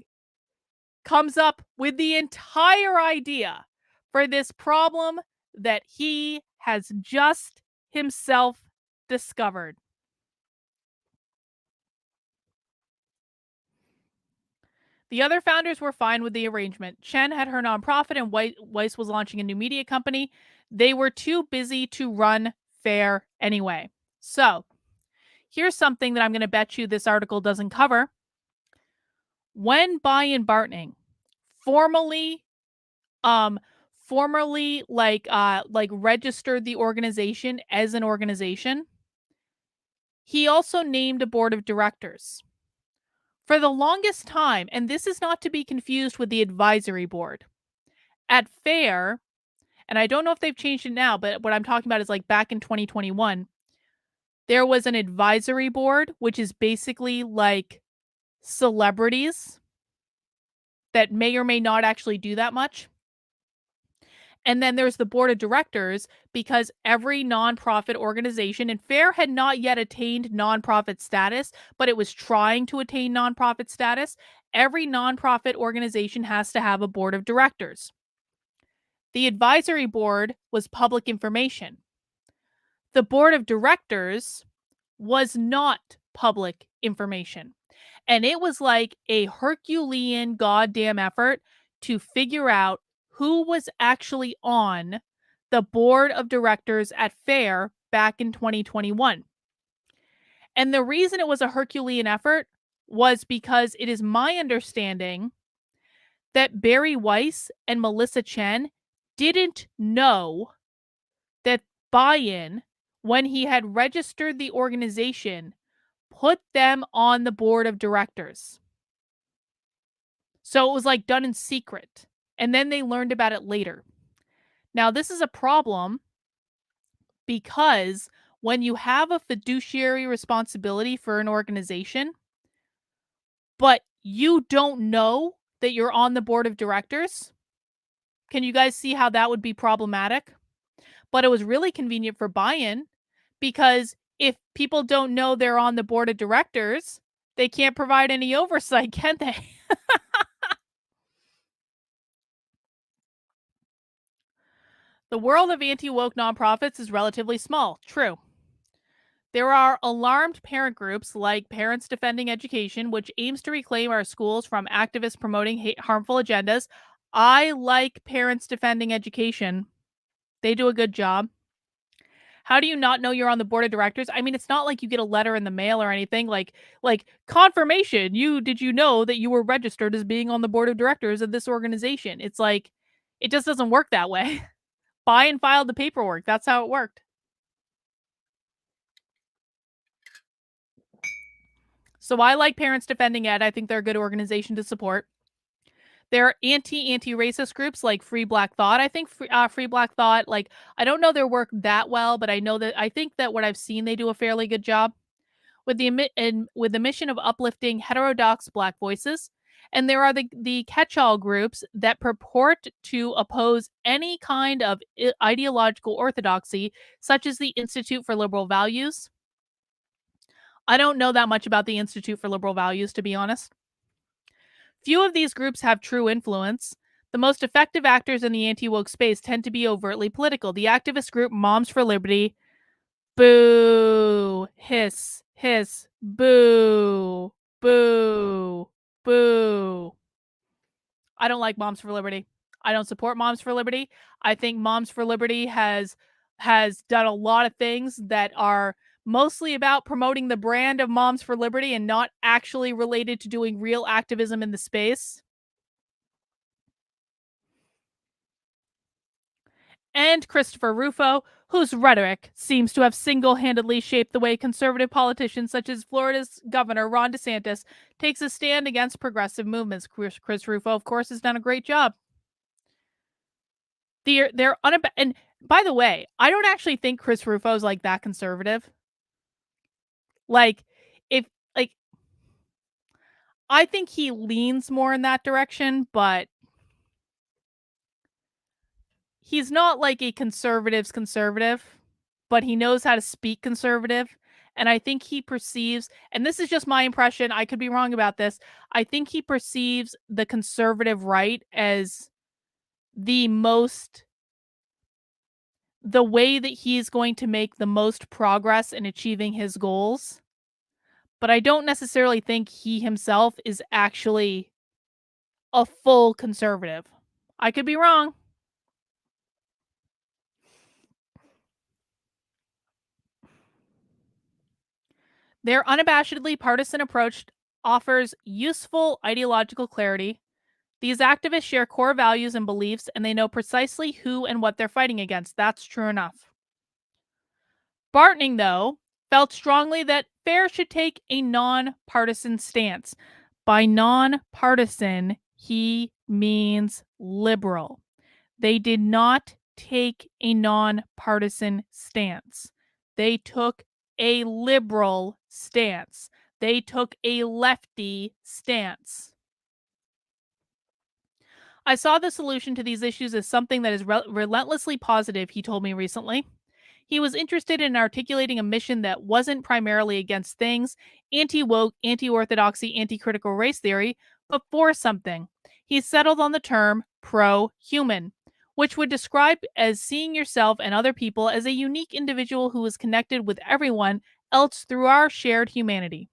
comes up with the entire idea for this problem that he has just himself discovered. The other founders were fine with the arrangement. Chen had her nonprofit and Weiss was launching a new media company. They were too busy to run FAIR anyway. So, here's something that I'm going to bet you this article doesn't cover. When Bion Bartning formally registered the organization as an organization, he also named a board of directors. For the longest time, and this is not to be confused with the advisory board, at FAIR, and I don't know if they've changed it now, but what I'm talking about is like back in 2021, there was an advisory board, which is basically like celebrities that may or may not actually do that much. And then there's the board of directors, because every nonprofit organization, and FAIR had not yet attained nonprofit status, but it was trying to attain nonprofit status. Every nonprofit organization has to have a board of directors. The advisory board was public information. The board of directors was not public information. And it was like a Herculean goddamn effort to figure out who was actually on the board of directors at FAIR back in 2021. And the reason it was a Herculean effort was because it is my understanding that Barry Weiss and Melissa Chen didn't know that Bion, when he had registered the organization, put them on the board of directors. So it was like done in secret. And then they learned about it later. Now, this is a problem because when you have a fiduciary responsibility for an organization, but you don't know that you're on the board of directors, can you guys see how that would be problematic? But it was really convenient for Bion, because if people don't know they're on the board of directors, they can't provide any oversight, can they? The world of anti-woke nonprofits is relatively small. True. There are alarmed parent groups like Parents Defending Education, which aims to reclaim our schools from activists promoting harmful agendas. I like Parents Defending Education. They do a good job. How do you not know you're on the board of directors? I mean, it's not like you get a letter in the mail or anything like confirmation. Did you know that you were registered as being on the board of directors of this organization? It's like, it just doesn't work that way. Buy and file the paperwork. That's how it worked. So I like Parents Defending Ed. I think they're a good organization to support. There are anti-racist groups like Free Black Thought. I think Free Black Thought, like, I don't know their work that well, but I think that what I've seen, they do a fairly good job with the mission of uplifting heterodox Black voices. And there are the catch-all groups that purport to oppose any kind of ideological orthodoxy, such as the Institute for Liberal Values. I don't know that much about the Institute for Liberal Values, to be honest. Few of these groups have true influence. The most effective actors in the anti-woke space tend to be overtly political. The activist group Moms for Liberty, boo, hiss, hiss, boo, boo, boo. I don't like Moms for Liberty. I don't support Moms for Liberty. I think Moms for Liberty has done a lot of things that are mostly about promoting the brand of Moms for Liberty and not actually related to doing real activism in the space. And Christopher Rufo, whose rhetoric seems to have single handedly shaped the way conservative politicians such as Florida's Governor Ron DeSantis takes a stand against progressive movements. Chris Rufo, of course, has done a great job. And by the way, I don't actually think Chris Rufo's like that conservative. Like, if like I think he leans more in that direction, but he's not like a conservative's conservative, but he knows how to speak conservative. And I think he perceives, and this is just my impression, I could be wrong about this. I think he perceives the conservative right as the most, the way that he's going to make the most progress in achieving his goals. But I don't necessarily think he himself is actually a full conservative. I could be wrong. Their unabashedly partisan approach offers useful ideological clarity. These activists share core values and beliefs, and they know precisely who and what they're fighting against. That's true enough. Bartning, though, felt strongly that FAIR should take a nonpartisan stance. By nonpartisan, he means liberal. They did not take a nonpartisan stance. They took a liberal stance. They took a lefty stance. I saw the solution to these issues as something that is relentlessly positive, he told me recently. He was interested in articulating a mission that wasn't primarily against things, anti woke, anti orthodoxy, anti critical race theory, but for something. He settled on the term pro human, which would describe as seeing yourself and other people as a unique individual who is connected with everyone else through our shared humanity.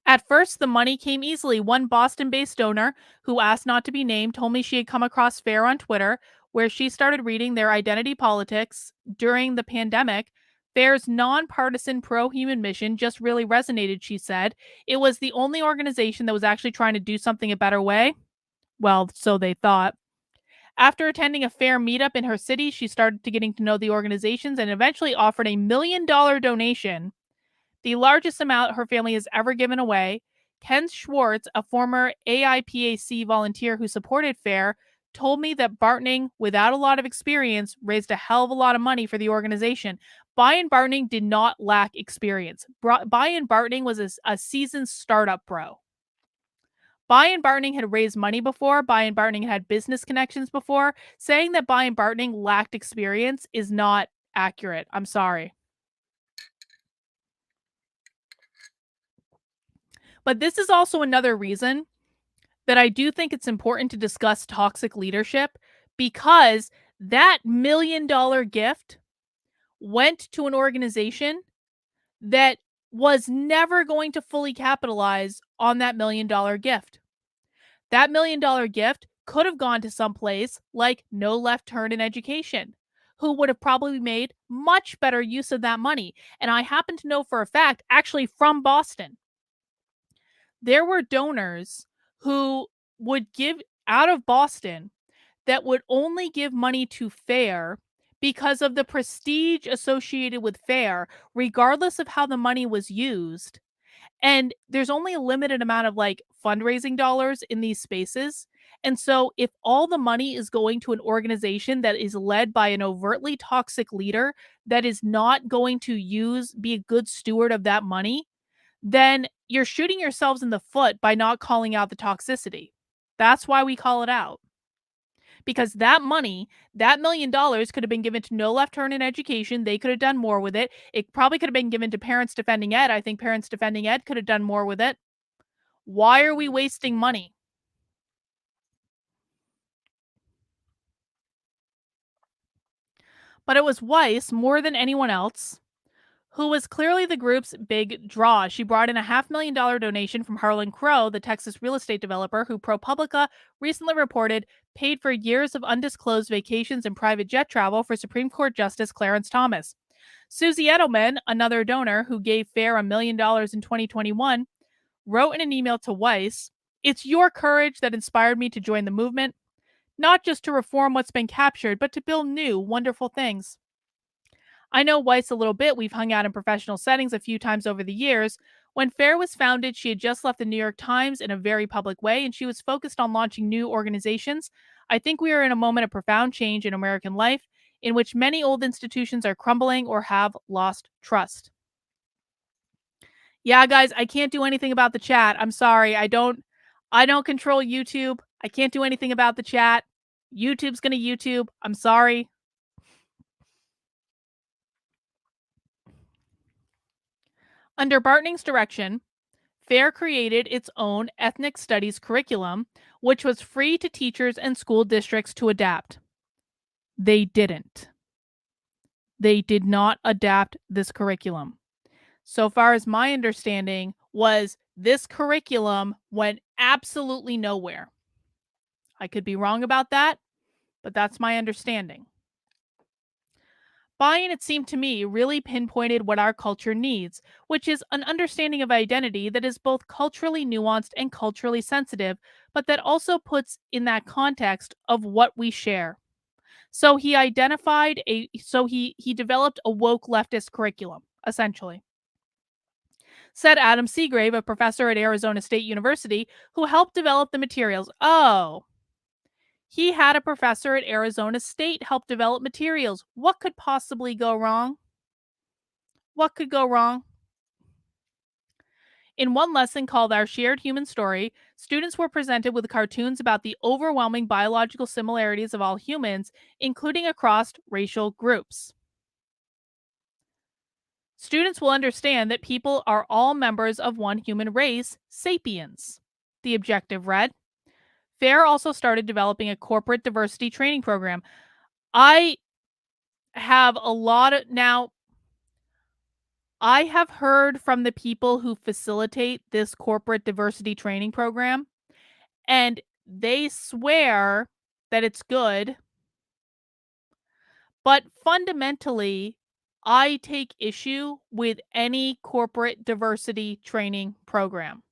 At first, the money came easily. One Boston based donor who asked not to be named told me she had come across FAIR on Twitter, where she started reading their identity politics during the pandemic. FAIR's nonpartisan pro human mission just really resonated, she said. It was the only organization that was actually trying to do something a better way. Well, so they thought. After attending a FAIR meetup in her city, she started to getting to know the organizations and eventually offered $1 million donation, the largest amount her family has ever given away. Ken Schwartz, a former AIPAC volunteer who supported FAIR, told me that Bartning, without a lot of experience, raised a hell of a lot of money for the organization. Bion Bartning did not lack experience. Bion Bartning was a seasoned startup bro. Bion Bartning had raised money before. Bion Bartning had business connections before. Saying that Bion Bartning lacked experience is not accurate. I'm sorry. But this is also another reason that I do think it's important to discuss toxic leadership, because that $1 million gift went to an organization that was never going to fully capitalize on that $1 million gift. That $1 million gift could have gone to some place like No Left Turn in Education, who would have probably made much better use of that money. And I happen to know for a fact, actually from Boston, there were donors who would give out of Boston that would only give money to FAIR because of the prestige associated with FAIR, regardless of how the money was used. And there's only a limited amount of like fundraising dollars in these spaces. And so if all the money is going to an organization that is led by an overtly toxic leader that is not going to be a good steward of that money, then you're shooting yourselves in the foot by not calling out the toxicity. That's why we call it out. Because that money, that $1 million could have been given to No Left Turn in Education. They could have done more with it. It probably could have been given to Parents Defending Ed. I think Parents Defending Ed could have done more with it. Why are we wasting money? But it was Weiss, more than anyone else, who was clearly the group's big draw. She brought in a $500,000 donation from Harlan Crow, the Texas real estate developer who ProPublica recently reported paid for years of undisclosed vacations and private jet travel for Supreme Court Justice Clarence Thomas. Susie Edelman, another donor who gave FAIR $1 million in 2021, wrote in an email to Weiss, "It's your courage that inspired me to join the movement, not just to reform what's been captured, but to build new, wonderful things." I know Weiss a little bit. We've hung out in professional settings a few times over the years. When FAIR was founded, she had just left the New York Times in a very public way, and she was focused on launching new organizations. I think we are in a moment of profound change in American life in which many old institutions are crumbling or have lost trust. Yeah, guys, I can't do anything about the chat. I'm sorry. I don't control YouTube. I can't do anything about the chat. YouTube's going to YouTube. I'm sorry. Under Bartning's direction, FAIR created its own ethnic studies curriculum, which was free to teachers and school districts to adapt. They didn't. They did not adapt this curriculum. So far as my understanding was, this curriculum went absolutely nowhere. I could be wrong about that, but that's my understanding. Bion, it seemed to me, really pinpointed what our culture needs, which is an understanding of identity that is both culturally nuanced and culturally sensitive, but that also puts in that context of what we share. So he developed a woke leftist curriculum, essentially. Said Adam Seagrave, a professor at Arizona State University, who helped develop the materials. Oh, he had a professor at Arizona State help develop materials. What could possibly go wrong? What could go wrong? In one lesson called Our Shared Human Story, students were presented with cartoons about the overwhelming biological similarities of all humans, including across racial groups. Students will understand that people are all members of one human race, sapiens. The objective read. FAIR also started developing a corporate diversity training program. I have a lot of now. I have heard from the people who facilitate this corporate diversity training program, and they swear that it's good. But fundamentally, I take issue with any corporate diversity training program.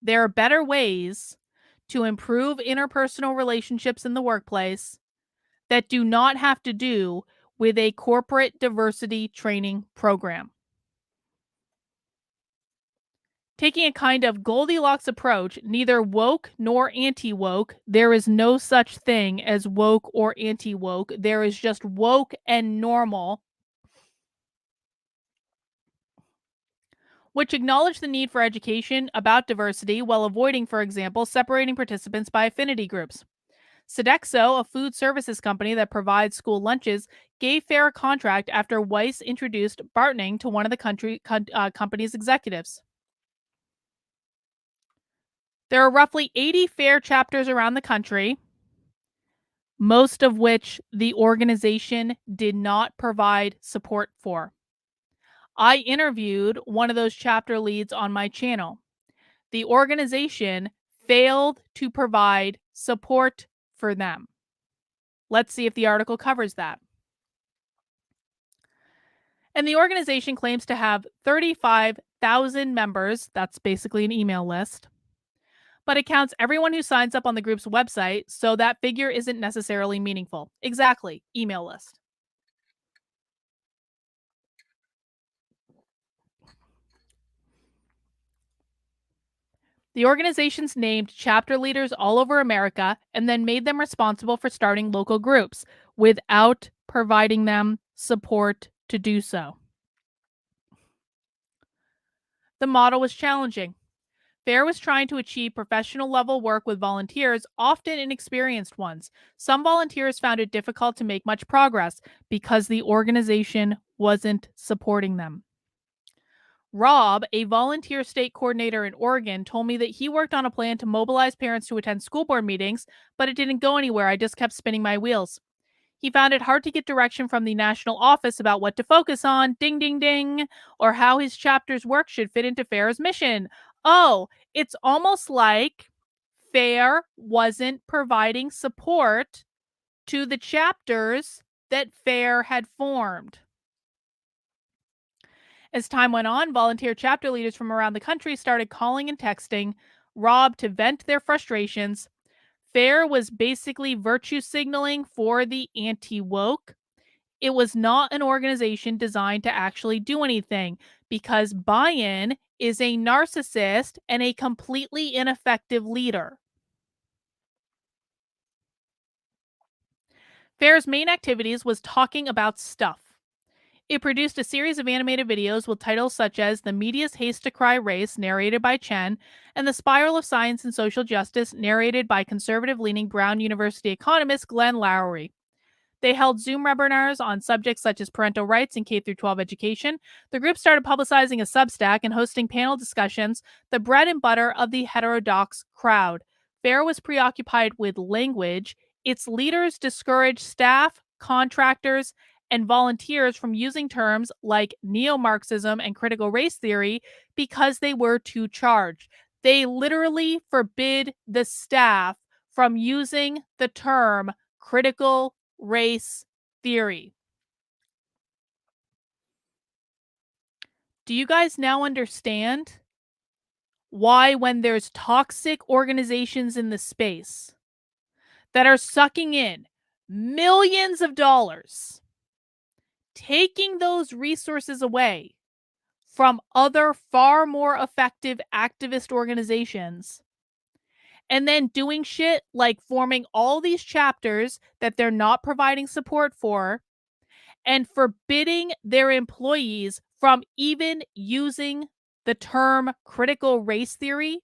There are better ways to improve interpersonal relationships in the workplace that do not have to do with a corporate diversity training program. Taking a kind of Goldilocks approach, neither woke nor anti-woke, there is no such thing as woke or anti-woke. There is just woke and normal, which acknowledge the need for education about diversity while avoiding, for example, separating participants by affinity groups. Sodexo, a food services company that provides school lunches, gave FAIR a contract after Weiss introduced Bartning to one of the company's executives. There are roughly 80 FAIR chapters around the country, most of which the organization did not provide support for. I interviewed one of those chapter leads on my channel. The organization failed to provide support for them. Let's see if the article covers that. And the organization claims to have 35,000 members. That's basically an email list. But it counts everyone who signs up on the group's website, so that figure isn't necessarily meaningful. Exactly, email list. The organization's named chapter leaders all over America and then made them responsible for starting local groups without providing them support to do so. The model was challenging. FAIR was trying to achieve professional level work with volunteers, often inexperienced ones. Some volunteers found it difficult to make much progress because the organization wasn't supporting them. Rob, a volunteer state coordinator in Oregon, told me that he worked on a plan to mobilize parents to attend school board meetings, but it didn't go anywhere. I just kept spinning my wheels. He found it hard to get direction from the national office about what to focus on, ding, ding, ding, or how his chapter's work should fit into FAIR's mission. Oh, it's almost like FAIR wasn't providing support to the chapters that FAIR had formed. As time went on, volunteer chapter leaders from around the country started calling and texting Rob to vent their frustrations. FAIR was basically virtue signaling for the anti woke. It was not an organization designed to actually do anything because Bion is a narcissist and a completely ineffective leader. FAIR's main activities was talking about stuff. It produced a series of animated videos with titles such as The Media's Haste to Cry Race, narrated by Chen, and The Spiral of Science and Social Justice, narrated by conservative leaning Brown University economist Glenn Loury. They held Zoom webinars on subjects such as parental rights and K 12 education. The group started publicizing a Substack and hosting panel discussions, the bread and butter of the heterodox crowd. FAIR was preoccupied with language. Its leaders discouraged staff, contractors, and volunteers from using terms like neo-Marxism and critical race theory because they were too charged. They literally forbid the staff from using the term critical race theory. Do you guys now understand why, when there's toxic organizations in the space that are sucking in millions of dollars, taking those resources away from other far more effective activist organizations, and then doing shit like forming all these chapters that they're not providing support for and forbidding their employees from even using the term critical race theory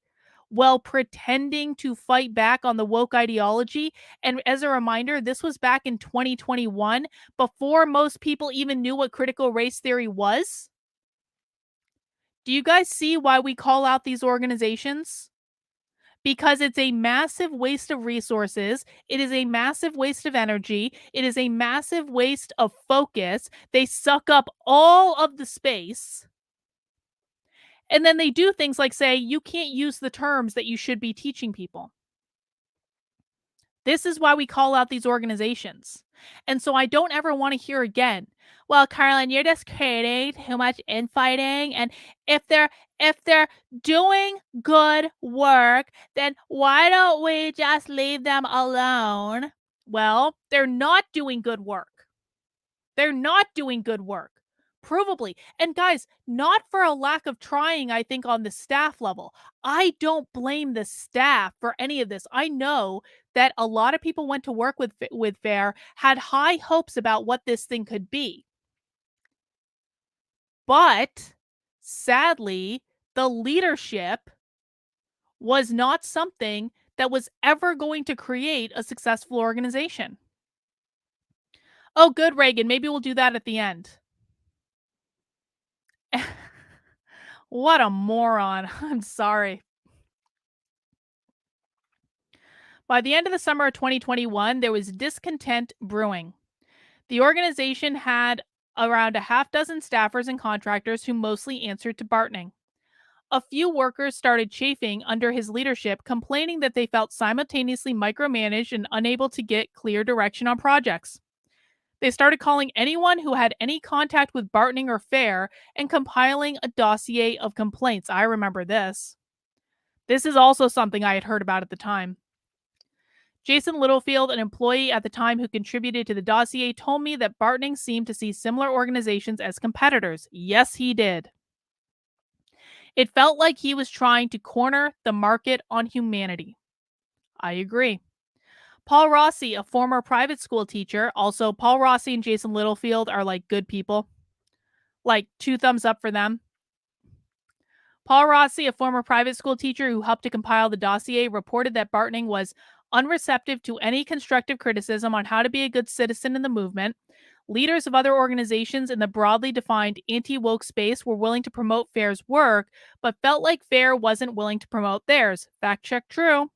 while pretending to fight back on the woke ideology? And as a reminder, this was back in 2021, before most people even knew what critical race theory was. Do you guys see why we call out these organizations? Because it's a massive waste of resources. It is a massive waste of energy. It is a massive waste of focus. They suck up all of the space. And then they do things like say, you can't use the terms that you should be teaching people. This is why we call out these organizations. And so I don't ever want to hear again, well, Carlin, you're just creating too much infighting. And if they're doing good work, then why don't we just leave them alone? Well, they're not doing good work. They're not doing good work. Provably. And guys, not for a lack of trying, I think, on the staff level. I don't blame the staff for any of this. I know that a lot of people went to work with FAIR, had high hopes about what this thing could be. But sadly, the leadership was not something that was ever going to create a successful organization. Oh, good, Reagan. Maybe we'll do that at the end. What a moron. I'm sorry. By the end of the summer of 2021, there was discontent brewing. The organization had around a half dozen staffers and contractors who mostly answered to Bartning. A few workers started chafing under his leadership, complaining that they felt simultaneously micromanaged and unable to get clear direction on projects. They started calling anyone who had any contact with Bartning or FAIR and compiling a dossier of complaints. I remember this. This is also something I had heard about at the time. Jason Littlefield, an employee at the time who contributed to the dossier, told me that Bartning seemed to see similar organizations as competitors. Yes, he did. It felt like he was trying to corner the market on humanity. I agree. Paul Rossi, a former private school teacher, also Paul Rossi and Jason Littlefield are like good people. Like 2 thumbs up for them. Paul Rossi, a former private school teacher who helped to compile the dossier, reported that Bartning was unreceptive to any constructive criticism on how to be a good citizen in the movement. Leaders of other organizations in the broadly defined anti-woke space were willing to promote FAIR's work, but felt like FAIR wasn't willing to promote theirs. Fact check true.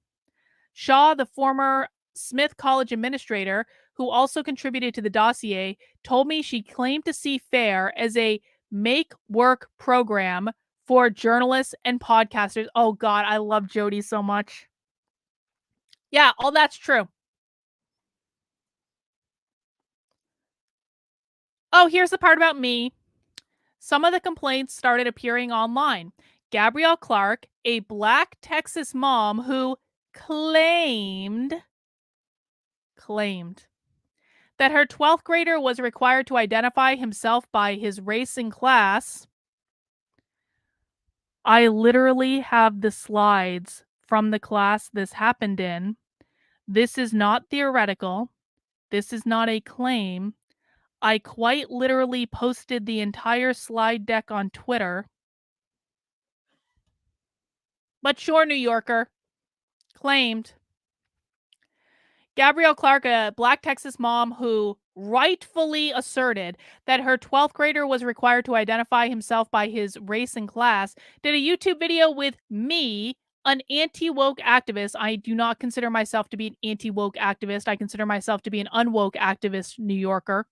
Shaw, the former Smith College administrator, who also contributed to the dossier, told me she claimed to see FAIR as a make work program for journalists and podcasters. Oh God, I love Jody so much. Yeah, all that's true. Oh, here's the part about me. Some of the complaints started appearing online. Gabrielle Clark, a Black Texas mom who claimed that her 12th grader was required to identify himself by his race and class. I literally have the slides from the class this happened in. This is not theoretical. This is not a claim. I quite literally posted the entire slide deck on Twitter. But sure, New Yorker claimed. Gabrielle Clark, a Black Texas mom who rightfully asserted that her 12th grader was required to identify himself by his race and class, did a YouTube video with me, an anti-woke activist. I do not consider myself to be an anti-woke activist. I consider myself to be an unwoke activist, New Yorker,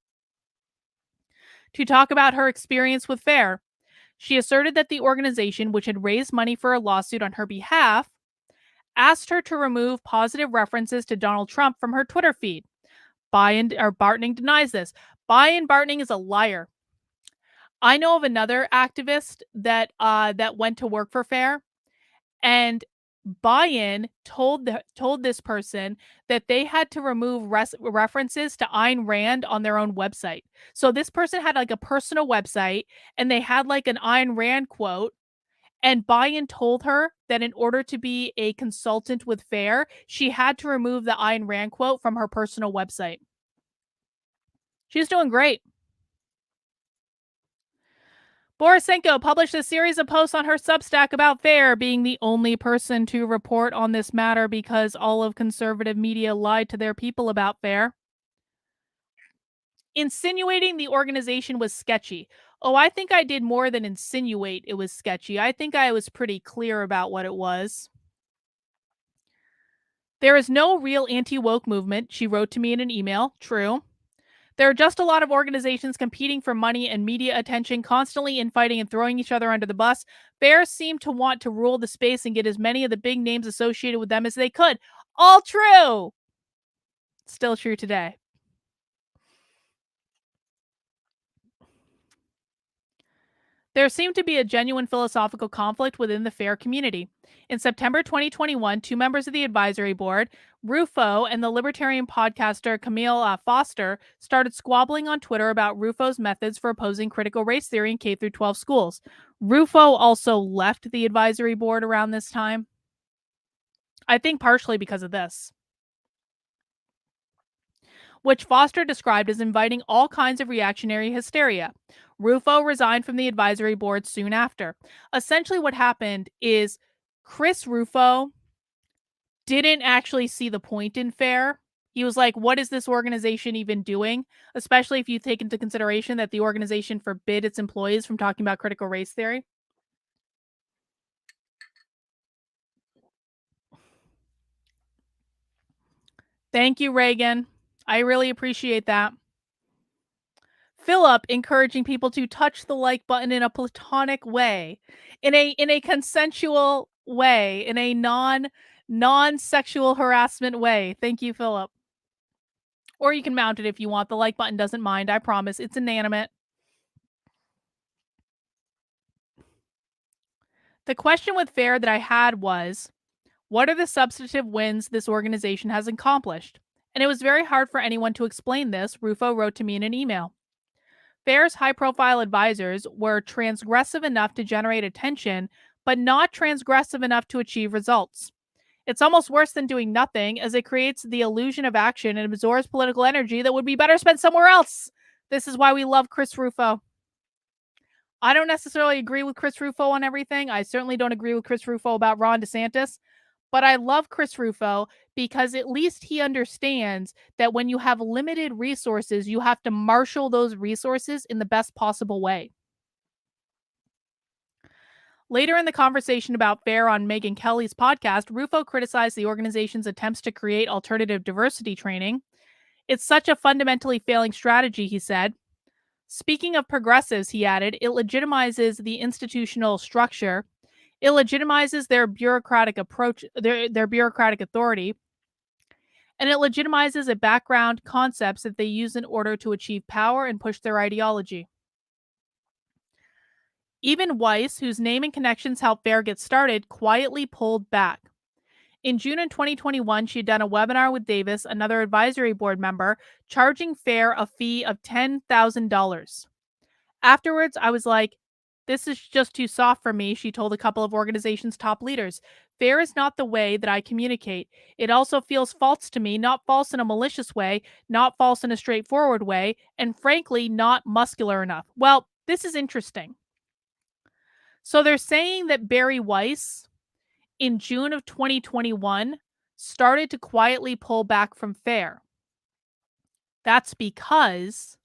to talk about her experience with FAIR. She asserted that the organization, which had raised money for a lawsuit on her behalf, asked her to remove positive references to Donald Trump from her Twitter feed. Bartning denies this. Bion Bartning is a liar. I know of another activist that went to work for FAIR, and Bion told this person that they had to remove references to Ayn Rand on their own website. So this person had like a personal website, and they had like an Ayn Rand quote. And Bion told her that in order to be a consultant with FAIR, she had to remove the Ayn Rand quote from her personal website. She's doing great. Borisenko published a series of posts on her Substack about FAIR, being the only person to report on this matter because all of conservative media lied to their people about FAIR, insinuating the organization was sketchy. Oh, I think I did more than insinuate it was sketchy. I think I was pretty clear about what it was. There is no real anti-woke movement, she wrote to me in an email. True. There are just a lot of organizations competing for money and media attention, constantly infighting and throwing each other under the bus. FAIR seem to want to rule the space and get as many of the big names associated with them as they could. All true. Still true today. There seemed to be a genuine philosophical conflict within the FAIR community. In September 2021, two members of the advisory board, Rufo and the libertarian podcaster Camille Foster, started squabbling on Twitter about Rufo's methods for opposing critical race theory in K-12 schools. Rufo also left the advisory board around this time. I think partially because of this, which Foster described as inviting all kinds of reactionary hysteria. Rufo resigned from the advisory board soon after. Essentially, what happened is Chris Rufo didn't actually see the point in FAIR. He was like, what is this organization even doing? Especially if you take into consideration that the organization forbid its employees from talking about critical race theory. Thank you, Reagan. I really appreciate that. Philip encouraging people to touch the like button in a platonic way, in a consensual way, in a non-sexual harassment way. Thank you, Philip. Or you can mount it if you want. The like button doesn't mind. I promise. It's inanimate. The question with FAIR that I had was, what are the substantive wins this organization has accomplished? And it was very hard for anyone to explain this, Rufo wrote to me in an email. FAIR's high-profile advisors were transgressive enough to generate attention, but not transgressive enough to achieve results. It's almost worse than doing nothing, as it creates the illusion of action and absorbs political energy that would be better spent somewhere else. This is why we love Chris Rufo. I don't necessarily agree with Chris Rufo on everything. I certainly don't agree with Chris Rufo about Ron DeSantis. But I love Chris Rufo because at least he understands that when you have limited resources, you have to marshal those resources in the best possible way. Later in the conversation about FAIR on Megyn Kelly's podcast, Rufo criticized the organization's attempts to create alternative diversity training. It's such a fundamentally failing strategy, he said. Speaking of progressives, he added, it legitimizes the institutional structure. It legitimizes their bureaucratic approach, their bureaucratic authority, and it legitimizes a background concepts that they use in order to achieve power and push their ideology. Even Weiss, whose name and connections helped FAIR get started, quietly pulled back. In June of 2021, she had done a webinar with Davis, another advisory board member, charging FAIR a fee of $10,000. Afterwards, I was like, this is just too soft for me, she told a couple of organizations' top leaders. FAIR is not the way that I communicate. It also feels false to me, not false in a malicious way, not false in a straightforward way, and frankly, not muscular enough. Well, this is interesting. So they're saying that Barry Weiss, in June of 2021, started to quietly pull back from FAIR. That's because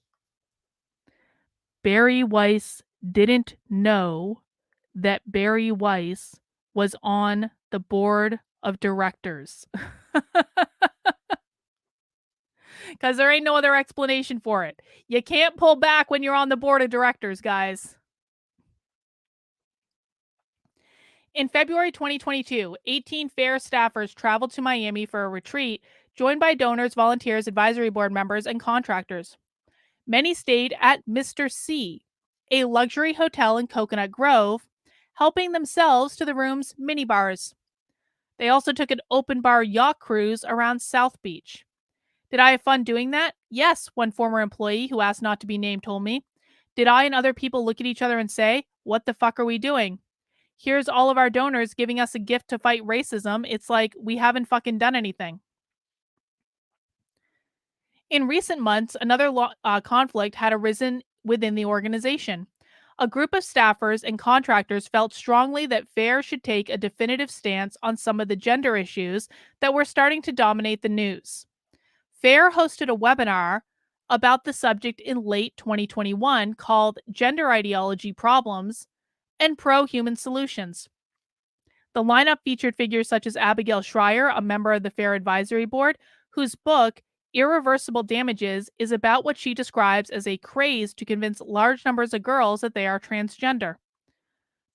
Barry Weiss didn't know that Barry Weiss was on the board of directors. Because there ain't no other explanation for it. You can't pull back when you're on the board of directors, guys. In February 2022, 18 FAIR staffers traveled to Miami for a retreat, joined by donors, volunteers, advisory board members, and contractors. Many stayed at Mr. C, a luxury hotel in Coconut Grove, helping themselves to the room's minibars. They also took an open bar yacht cruise around South Beach. Did I have fun doing that? Yes, one former employee who asked not to be named told me. Did I and other people look at each other and say, what the fuck are we doing? Here's all of our donors giving us a gift to fight racism. It's like we haven't fucking done anything. In recent months, another conflict had arisen within the organization. A group of staffers and contractors felt strongly that FAIR should take a definitive stance on some of the gender issues that were starting to dominate the news. FAIR hosted a webinar about the subject in late 2021 called Gender Ideology Problems and Pro-Human Solutions. The lineup featured figures such as Abigail Schreier, a member of the FAIR Advisory Board, whose book, Irreversible Damages, is about what she describes as a craze to convince large numbers of girls that they are transgender.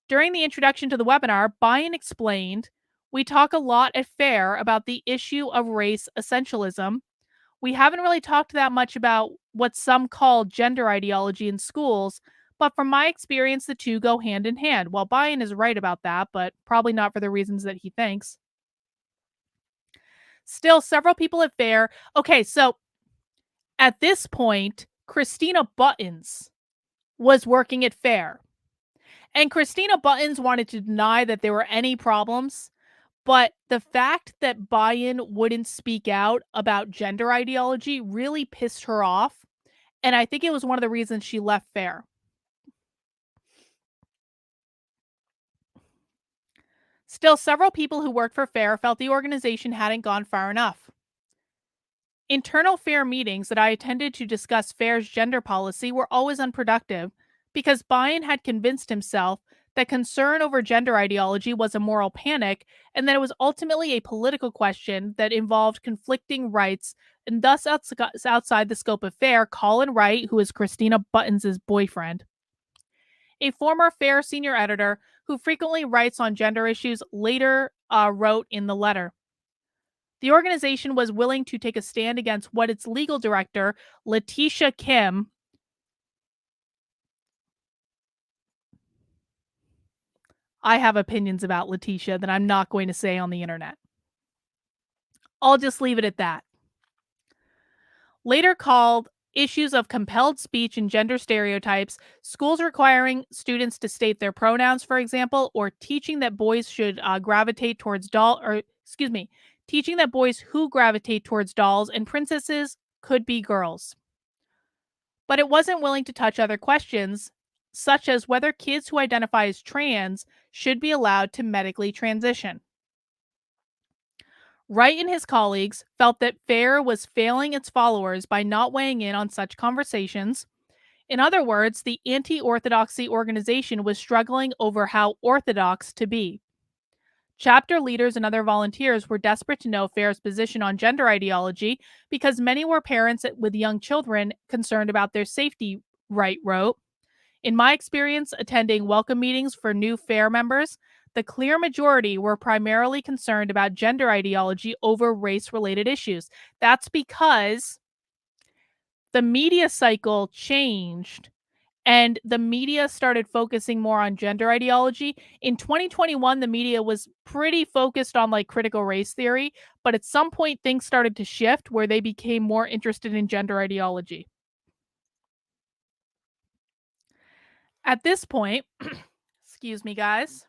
During the introduction to the webinar, Bion explained, we talk a lot at FAIR about the issue of race essentialism. We haven't really talked that much about what some call gender ideology in schools, but from my experience, the two go hand in hand. Well, Bion is right about that, but probably not for the reasons that he thinks. Still, several people at FAIR. Okay, so at this point, Christina Buttons was working at FAIR. And Christina Buttons wanted to deny that there were any problems. But the fact that Bion wouldn't speak out about gender ideology really pissed her off. And I think it was one of the reasons she left FAIR. Still, several people who worked for FAIR felt the organization hadn't gone far enough. Internal FAIR meetings that I attended to discuss FAIR's gender policy were always unproductive because Bion had convinced himself that concern over gender ideology was a moral panic and that it was ultimately a political question that involved conflicting rights and thus outside the scope of FAIR. Colin Wright, who is Christina Buttons' boyfriend, a former FAIR senior editor who frequently writes on gender issues, later wrote in the letter. The organization was willing to take a stand against what its legal director, Letitia Kim, I have opinions about Letitia that I'm not going to say on the internet. I'll just leave it at that. Later called issues of compelled speech and gender stereotypes, schools requiring students to state their pronouns, for example, or teaching that boys should gravitate towards teaching that boys who gravitate towards dolls and princesses could be girls. But it wasn't willing to touch other questions, such as whether kids who identify as trans should be allowed to medically transition. Wright and his colleagues felt that FAIR was failing its followers by not weighing in on such conversations. In other words, the anti-orthodoxy organization was struggling over how orthodox to be. Chapter leaders and other volunteers were desperate to know FAIR's position on gender ideology because many were parents with young children concerned about their safety, Wright wrote. In my experience attending welcome meetings for new FAIR members, the clear majority were primarily concerned about gender ideology over race related issues. That's because the media cycle changed and the media started focusing more on gender ideology. In 2021, the media was pretty focused on like critical race theory, but at some point things started to shift where they became more interested in gender ideology. At this point, excuse me, guys.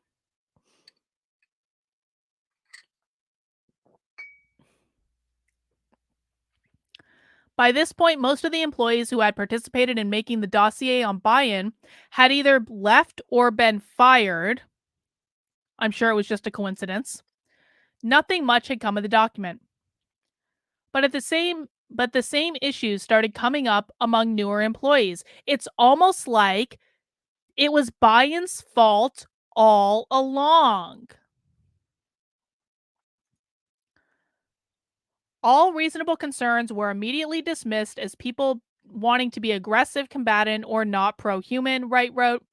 By this point, most of the employees who had participated in making the dossier on Bion had either left or been fired. I'm sure it was just a coincidence. Nothing much had come of the document. But the same issues started coming up among newer employees. It's almost like it was Bion's fault all along. All reasonable concerns were immediately dismissed as people wanting to be aggressive, combatant, or not pro human, Wright wrote.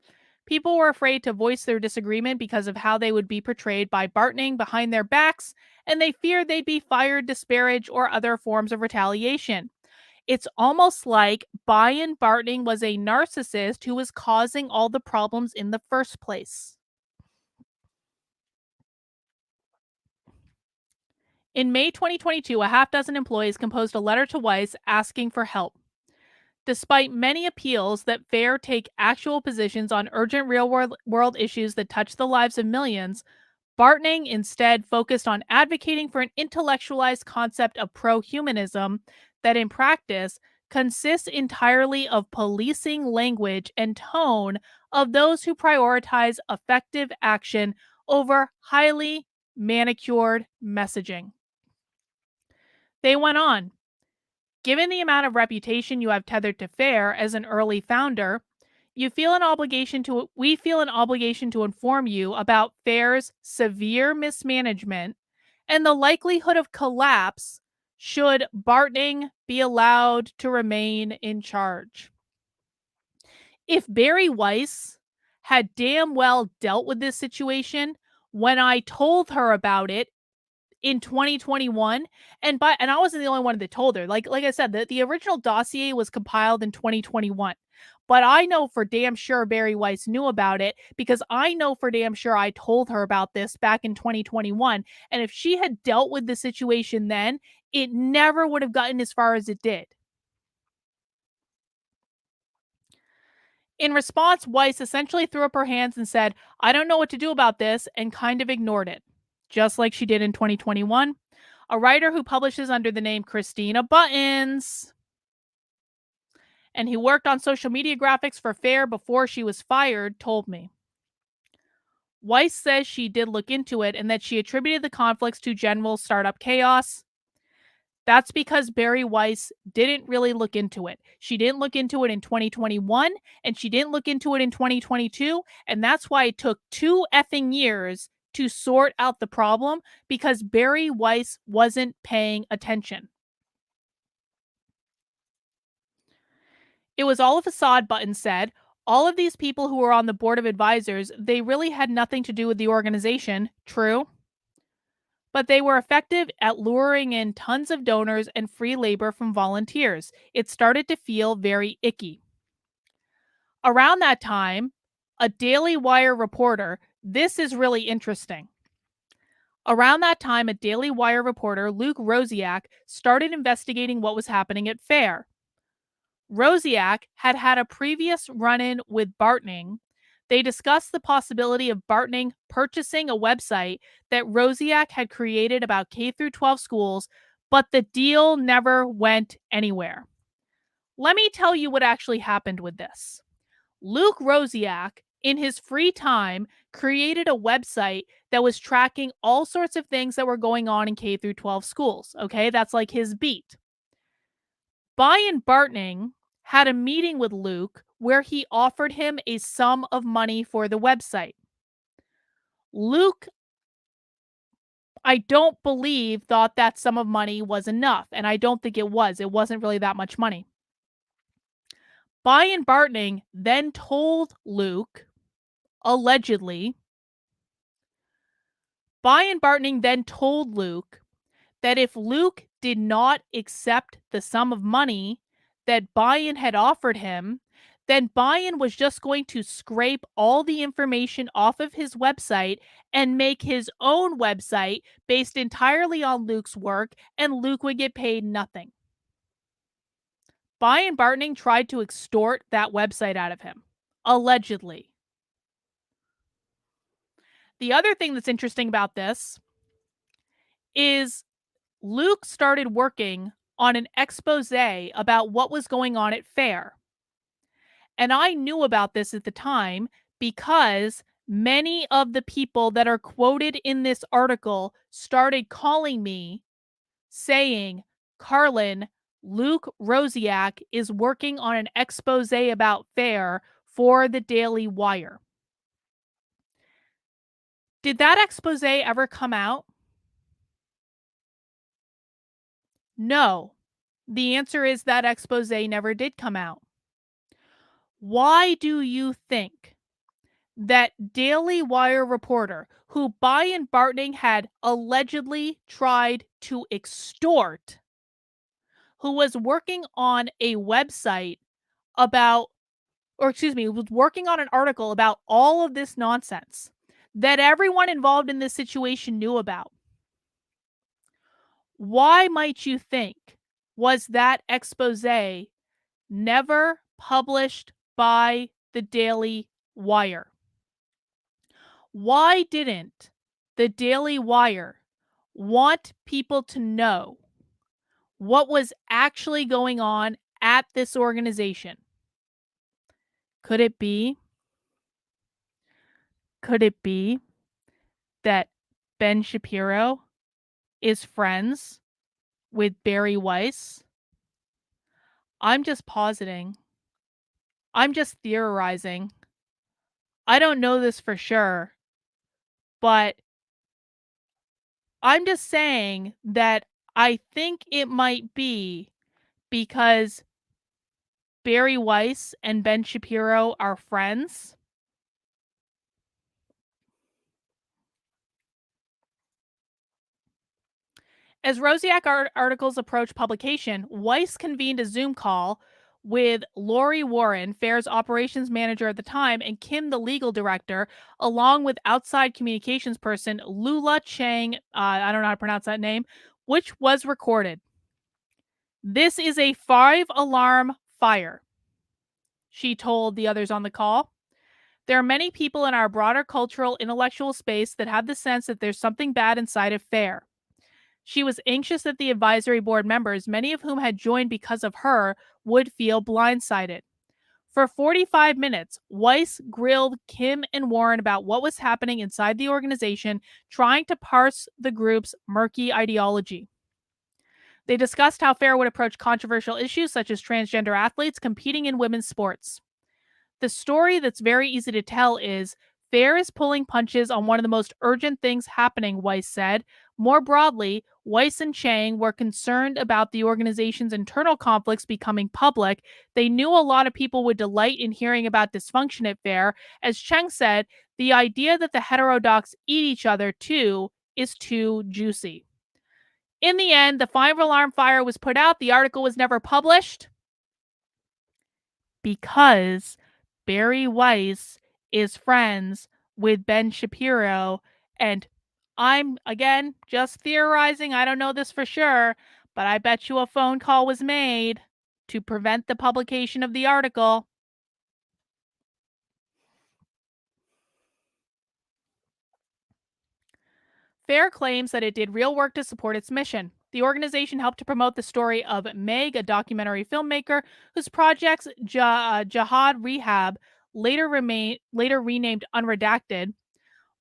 People were afraid to voice their disagreement because of how they would be portrayed by Bartning behind their backs, and they feared they'd be fired, disparaged, or other forms of retaliation. It's almost like Bion Bartning was a narcissist who was causing all the problems in the first place. In May 2022, a half dozen employees composed a letter to Weiss asking for help. Despite many appeals that FAIR take actual positions on urgent real world issues that touch the lives of millions, Bartning instead focused on advocating for an intellectualized concept of pro humanism that, in practice, consists entirely of policing language and tone of those who prioritize effective action over highly manicured messaging. They went on. Given the amount of reputation you have tethered to FAIR as an early founder, we feel an obligation to inform you about FAIR's severe mismanagement and the likelihood of collapse should Bartning be allowed to remain in charge. If Barry Weiss had damn well dealt with this situation when I told her about it in 2021, and I wasn't the only one that told her. Like I said, the original dossier was compiled in 2021. But I know for damn sure Barry Weiss knew about it because I know for damn sure I told her about this back in 2021. And if she had dealt with the situation then, it never would have gotten as far as it did. In response, Weiss essentially threw up her hands and said, I don't know what to do about this, and kind of ignored it, just like she did in 2021. A writer who publishes under the name Christina Buttons and who worked on social media graphics for FAIR before she was fired told me. Weiss says she did look into it and that she attributed the conflicts to general startup chaos. That's because Barry Weiss didn't really look into it. She didn't look into it in 2021 and she didn't look into it in 2022. And that's why it took 2 effing years to sort out the problem because Barry Weiss wasn't paying attention. It was all a facade, Button said. All of these people who were on the board of advisors, they really had nothing to do with the organization, true? But they were effective at luring in tons of donors and free labor from volunteers. It started to feel very icky. Around that time, a Daily Wire reporter, this is really interesting. Around that time, a Daily Wire reporter, Luke Rosiak, started investigating what was happening at FAIR. Rosiak had had a previous run-in with Bartning. They discussed the possibility of Bartning purchasing a website that Rosiak had created about K-12 schools, but the deal never went anywhere. Let me tell you what actually happened with this. Luke Rosiak, in his free time, created a website that was tracking all sorts of things that were going on in K-12 schools. Okay, that's like his beat. Bion Bartning had a meeting with Luke where he offered him a sum of money for the website. Luke I don't believe thought that sum of money was enough, and I don't think it was. It wasn't really that much money. Bion Bartning then told Luke, allegedly, Bion Bartning then told Luke that if Luke did not accept the sum of money that Bion had offered him, then Bion was just going to scrape all the information off of his website and make his own website based entirely on Luke's work, and Luke would get paid nothing. Bion Bartning tried to extort that website out of him, allegedly. The other thing that's interesting about this is Luke started working on an expose about what was going on at FAIR. And I knew about this at the time because many of the people that are quoted in this article started calling me saying, Carlin, Luke Rosiak is working on an expose about FAIR for the Daily Wire. Did that expose ever come out? No. The answer is that expose never did come out. Why do you think that Daily Wire reporter, who Bion Bartning had allegedly tried to extort, who was working on a website about, was working on an article about all of this nonsense that everyone involved in this situation knew about? Why might you think was that expose never published by the Daily Wire? Why didn't the Daily Wire want people to know what was actually going on at this organization? Could it be? Could it be that Ben Shapiro is friends with Barry Weiss? I'm just positing. I'm just theorizing. I don't know this for sure, but I'm just saying that I think it might be because Barry Weiss and Ben Shapiro are friends. As Rosiak articles approach publication, Weiss convened a Zoom call with Lori Warren, FAIR's operations manager at the time, and Kim, the legal director, along with outside communications person Lula Chang, I don't know how to pronounce that name, which was recorded. This is a 5-alarm fire, she told the others on the call. There are many people in our broader cultural intellectual space that have the sense that there's something bad inside of FAIR. She was anxious that the advisory board members, many of whom had joined because of her, would feel blindsided. For 45 minutes, Weiss grilled Kim and Warren about what was happening inside the organization, trying to parse the group's murky ideology. They discussed how FAIR would approach controversial issues such as transgender athletes competing in women's sports. The story that's very easy to tell is FAIR is pulling punches on one of the most urgent things happening, Weiss said. More broadly, Weiss and Chang were concerned about the organization's internal conflicts becoming public. They knew a lot of people would delight in hearing about dysfunction at FAIR. As Chang said, the idea that the heterodox eat each other too is too juicy. In the end, the 5-alarm fire was put out. The article was never published because Barry Weiss is friends with Ben Shapiro. And I'm, again, just theorizing. I don't know this for sure, but I bet you a phone call was made to prevent the publication of the article. FAIR claims that it did real work to support its mission. The organization helped to promote the story of Meg, a documentary filmmaker whose projects Jihad Rehab, later renamed Unredacted,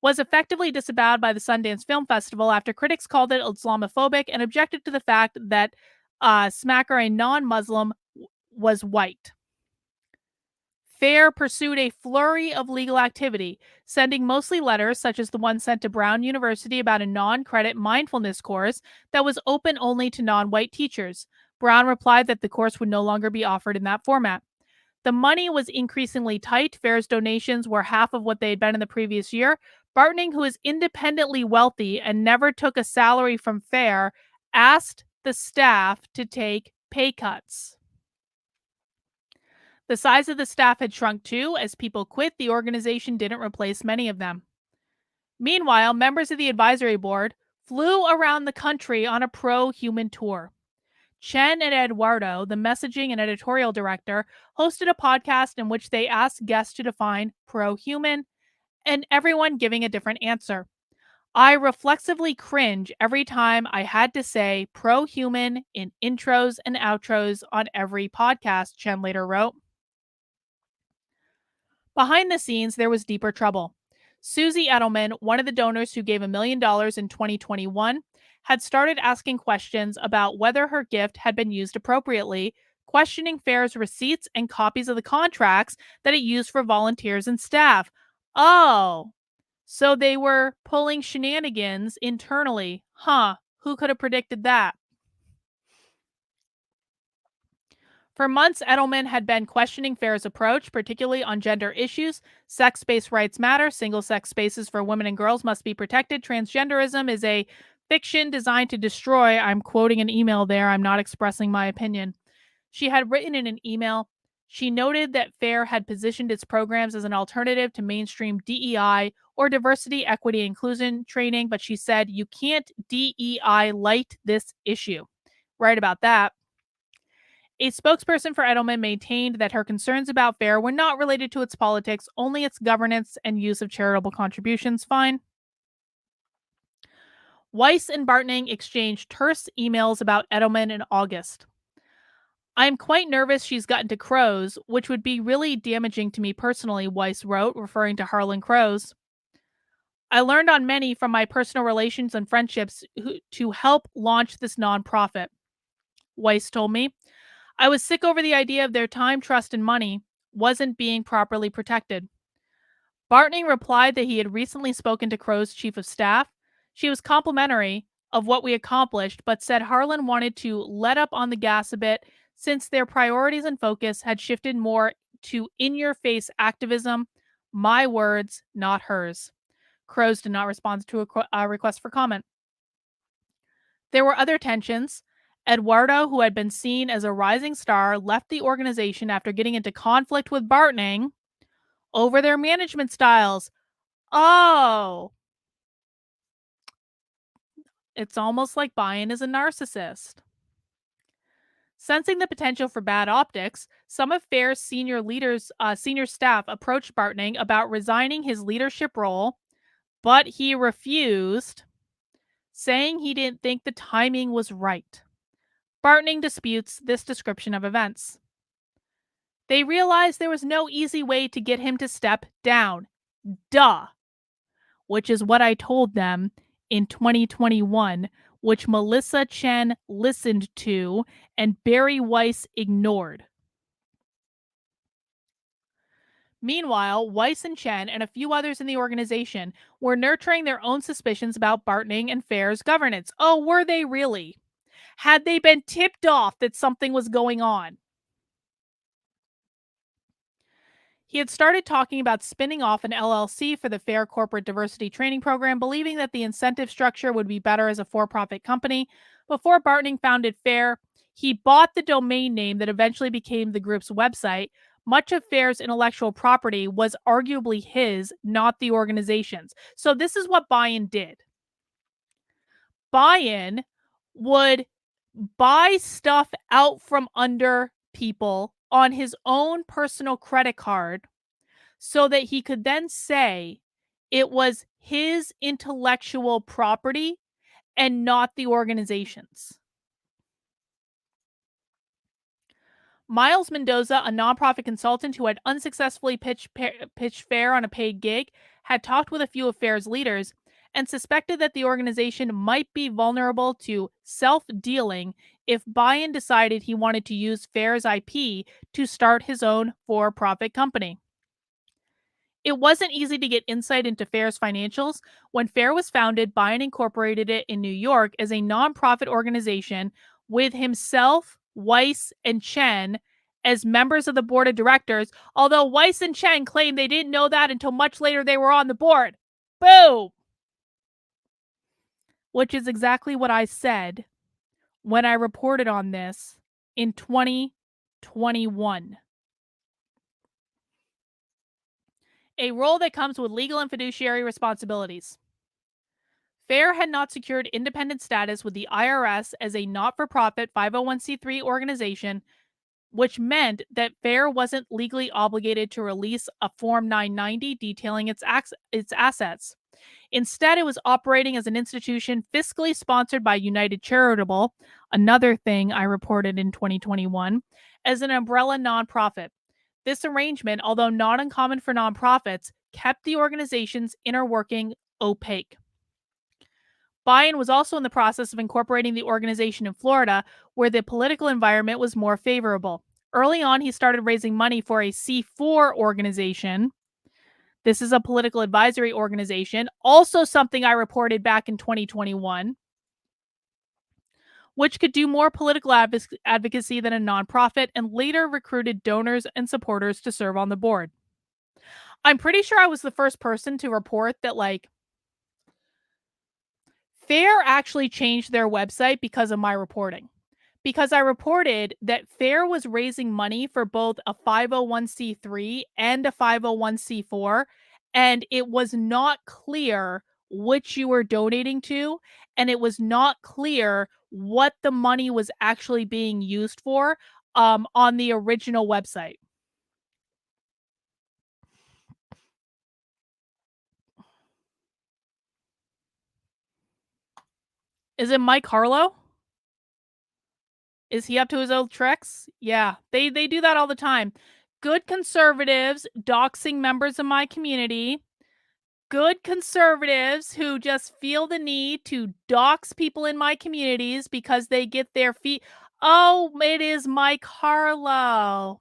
was effectively disavowed by the Sundance Film Festival after critics called it Islamophobic and objected to the fact that Smacker, a non-Muslim, was white. FAIR pursued a flurry of legal activity, sending mostly letters such as the one sent to Brown University about a non credit mindfulness course that was open only to non white teachers. Brown replied that the course would no longer be offered in that format. The money was increasingly tight. FAIR's donations were half of what they had been in the previous year. Bartning, who is independently wealthy and never took a salary from FAIR, asked the staff to take pay cuts. The size of the staff had shrunk too. As people quit, the organization didn't replace many of them. Meanwhile, members of the advisory board flew around the country on a pro human tour. Chen and Eduardo, the messaging and editorial director, hosted a podcast in which they asked guests to define pro human, and everyone giving a different answer. I reflexively cringe every time I had to say pro human in intros and outros on every podcast, Chen later wrote. Behind the scenes, there was deeper trouble. Susie Edelman, one of the donors who gave $1 million in 2021, had started asking questions about whether her gift had been used appropriately, questioning FAIR's receipts and copies of the contracts that it used for volunteers and staff. Oh, so they were pulling shenanigans internally. Huh, who could have predicted that? For months, Edelman had been questioning FAIR's approach, particularly on gender issues. Sex-based rights matter. Single-sex spaces for women and girls must be protected. Transgenderism is a fiction designed to destroy. I'm quoting an email there. I'm not expressing my opinion. She had written in an email, she noted that FAIR had positioned its programs as an alternative to mainstream DEI or diversity, equity, inclusion training, but she said, you can't DEI light this issue. Right about that. A spokesperson for Edelman maintained that her concerns about FAIR were not related to its politics, only its governance and use of charitable contributions. Fine. Weiss and Bartning exchanged terse emails about Edelman in August. I am quite nervous she's gotten to Crows, which would be really damaging to me personally, Weiss wrote, referring to Harlan Crows. I learned on many from my personal relations and friendships to help launch this nonprofit. Weiss told me, I was sick over the idea of their time, trust, and money wasn't being properly protected. Bartning replied that he had recently spoken to Crow's chief of staff. She was complimentary of what we accomplished, but said Harlan wanted to let up on the gas a bit since their priorities and focus had shifted more to in-your-face activism. My words, not hers. Crows did not respond to a request for comment. There were other tensions. Eduardo, who had been seen as a rising star, left the organization after getting into conflict with Bartning over their management styles. Oh, it's almost like Bion is a narcissist. Sensing the potential for bad optics, some of FAIR's senior staff approached Bartning about resigning his leadership role, but he refused, saying he didn't think the timing was right. Bartning disputes this description of events. They realized there was no easy way to get him to step down. Duh. Which is what I told them in 2021, which Melissa Chen listened to and Barry Weiss ignored. Meanwhile, Weiss and Chen and a few others in the organization were nurturing their own suspicions about Bartning and FAIR's governance. Oh, were they really? Had they been tipped off that something was going on? He had started talking about spinning off an LLC for the FAIR Corporate Diversity Training Program, believing that the incentive structure would be better as a for-profit company. Before Bartning founded FAIR, he bought the domain name that eventually became the group's website. Much of FAIR's intellectual property was arguably his, not the organization's. So this is what Bion did. Bion would buy stuff out from under people on his own personal credit card so that he could then say it was his intellectual property and not the organization's. Miles Mendoza, a nonprofit consultant who had unsuccessfully pitched FAIR on a paid gig, had talked with a few of FAIR's leaders and suspected that the organization might be vulnerable to self-dealing if Bion decided he wanted to use FAIR's IP to start his own for-profit company. It wasn't easy to get insight into FAIR's financials. When FAIR was founded, Bion incorporated it in New York as a nonprofit organization with himself, Weiss, and Chen as members of the board of directors, although Weiss and Chen claimed they didn't know that until much later they were on the board. Boom! Which is exactly what I said when I reported on this in 2021. A role that comes with legal and fiduciary responsibilities. FAIR had not secured independent status with the IRS as a not-for-profit 501c3 organization, which meant that FAIR wasn't legally obligated to release a Form 990 detailing its assets. Instead, it was operating as an institution fiscally sponsored by United Charitable, another thing I reported in 2021, as an umbrella nonprofit. This arrangement, although not uncommon for nonprofits, kept the organization's inner working opaque. Bion was also in the process of incorporating the organization in Florida, where the political environment was more favorable. Early on, he started raising money for a C4 organization. This is a political advisory organization, also something I reported back in 2021, which could do more political advocacy than a nonprofit, and later recruited donors and supporters to serve on the board. I'm pretty sure I was the first person to report that, FAIR actually changed their website because of my reporting. Because I reported that FAIR was raising money for both a 501c3 and a 501c4, and it was not clear which you were donating to, and it was not clear what the money was actually being used for on the original website. Is it Mike Harlow? Is he up to his old tricks? Yeah, they do that all the time. Good conservatives doxing members of my community. Good conservatives who just feel the need to dox people in my communities because they get their feet. Oh, it is Mike Harlow.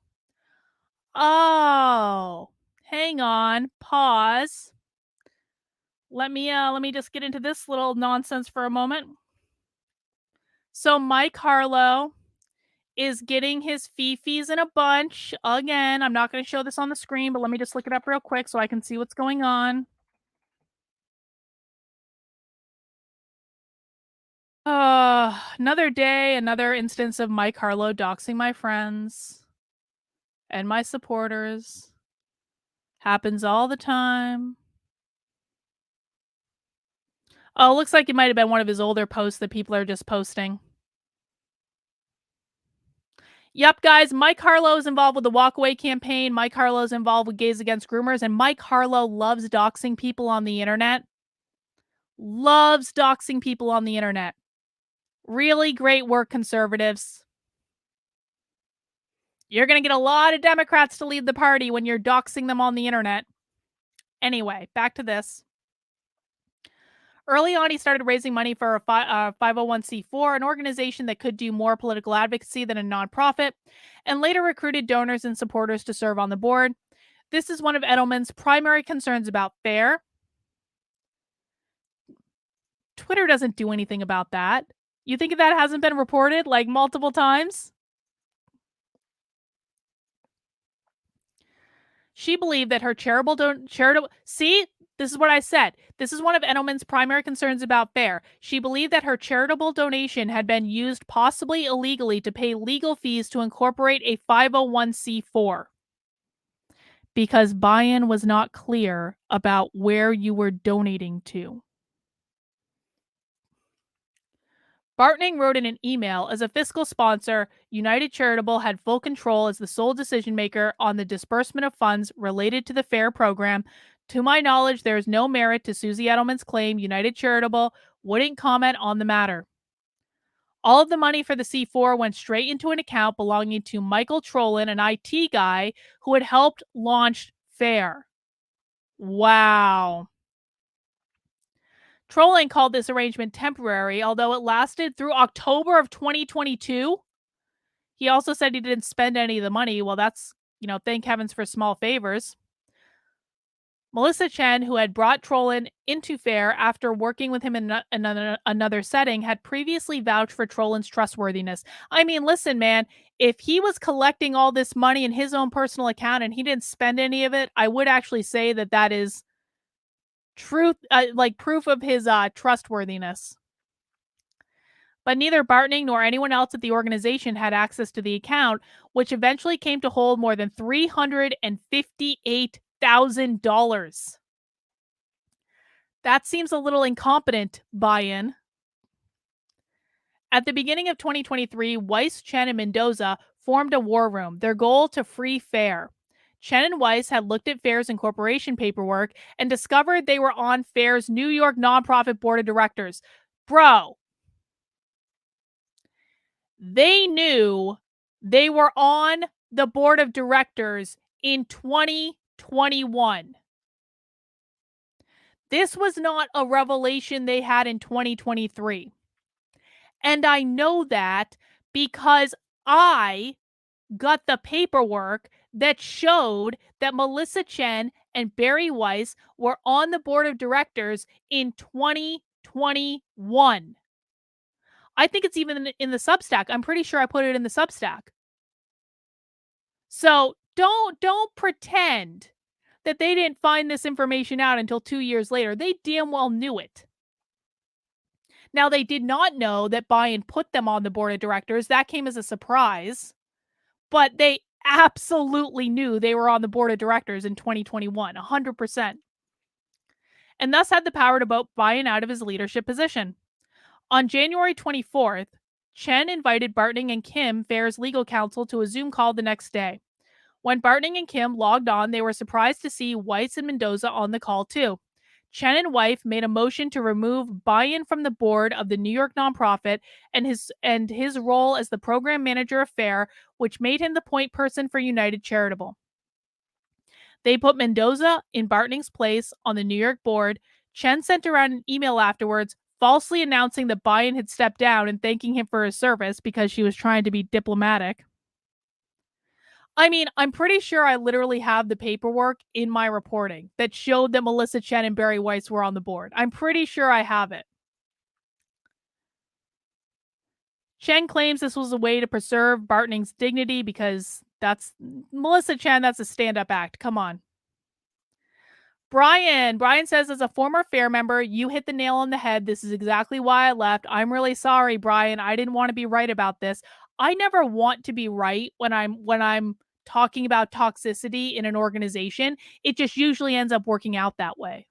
Oh, hang on. Pause. Let me just get into this little nonsense for a moment. So Mike Harlow is getting his fee-fees in a bunch. Again, I'm not going to show this on the screen, but let me just look it up real quick so I can see what's going on. Another day, another instance of Mike Harlow doxing my friends and my supporters. Happens all the time. Oh, looks like it might have been one of his older posts that people are just posting. Yep, guys, Mike Harlow is involved with the Walkaway campaign. Mike Harlow is involved with Gays Against Groomers, and Mike Harlow loves doxing people on the internet. Loves doxing people on the internet. Really great work, conservatives. You're going to get a lot of Democrats to lead the party when you're doxing them on the internet. Anyway, back to this. Early on, he started raising money for a 501c4, an organization that could do more political advocacy than a nonprofit, and later recruited donors and supporters to serve on the board. This is one of Edelman's primary concerns about FAIR. Twitter doesn't do anything about that. You think that hasn't been reported like multiple times? She believed that her charitable see, this is what I said. This is one of Edelman's primary concerns about FAIR. She believed that her charitable donation had been used possibly illegally to pay legal fees to incorporate a 501c4 because Bion was not clear about where you were donating to. Bartning wrote in an email, as a fiscal sponsor, United Charitable had full control as the sole decision maker on the disbursement of funds related to the FAIR program. To my knowledge, there is no merit to Susie Edelman's claim United Charitable wouldn't comment on the matter. All of the money for the C4 went straight into an account belonging to Michael Trollin, an IT guy who had helped launch FAIR. Wow. Trolling called this arrangement temporary, although it lasted through October of 2022. He also said he didn't spend any of the money. Well, that's, thank heavens for small favors. Melissa Chen, who had brought Trollen into FAIR after working with him in another setting, had previously vouched for Trollen's trustworthiness. I mean, listen, man, if he was collecting all this money in his own personal account and he didn't spend any of it, I would actually say that that is truth, like proof of his trustworthiness. But neither Bartning nor anyone else at the organization had access to the account, which eventually came to hold more than $358,000. That seems a little incompetent, Bion. At the beginning of 2023, Weiss, Chen, and Mendoza formed a war room, their goal to free FAIR. Chen and Weiss had looked at FAIR's incorporation paperwork and discovered they were on FAIR's New York nonprofit board of directors. Bro, they knew they were on the board of directors in 2021. This was not a revelation they had in 2023. And I know that because I got the paperwork that showed that Melissa Chen and Barry Weiss were on the board of directors in 2021. I think it's even in the Substack. I'm pretty sure I put it in the Substack. So don't pretend that they didn't find this information out until 2 years later. They damn well knew it. Now, they did not know that Bion put them on the board of directors. That came as a surprise. But they absolutely knew they were on the board of directors in 2021, 100%. And thus had the power to vote Bion out of his leadership position. On January 24th, Chen invited Bartning and Kim, FAIR's legal counsel, to a Zoom call the next day. When Bartning and Kim logged on, they were surprised to see Weiss and Mendoza on the call too. Chen and Weiss made a motion to remove Bion from the board of the New York nonprofit and his role as the program manager of FAIR, which made him the point person for United Charitable. They put Mendoza in Bartning's place on the New York board. Chen sent around an email afterwards, falsely announcing that Bion had stepped down and thanking him for his service because she was trying to be diplomatic. I mean, I'm pretty sure I literally have the paperwork in my reporting that showed that Melissa Chen and Barry Weiss were on the board. I'm pretty sure I have it. Chen claims this was a way to preserve Bartning's dignity because that's Melissa Chen, that's a stand-up act. Come on. Brian says, as a former FAIR member, you hit the nail on the head. This is exactly why I left. I'm really sorry, Brian. I didn't want to be right about this. I never want to be right when I'm talking about toxicity in an organization. It just usually ends up working out that way.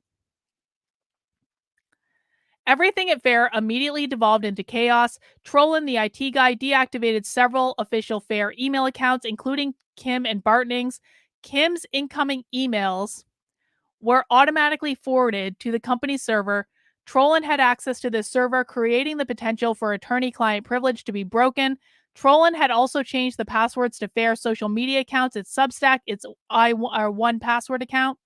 Everything at FAIR immediately devolved into chaos. Trollen, the IT guy, deactivated several official FAIR email accounts, including Kim and Bartning's. Kim's incoming emails were automatically forwarded to the company server. Trollen had access to this server, creating the potential for attorney-client privilege to be broken. Trollen had also changed the passwords to FAIR social media accounts, its Substack, its one password account.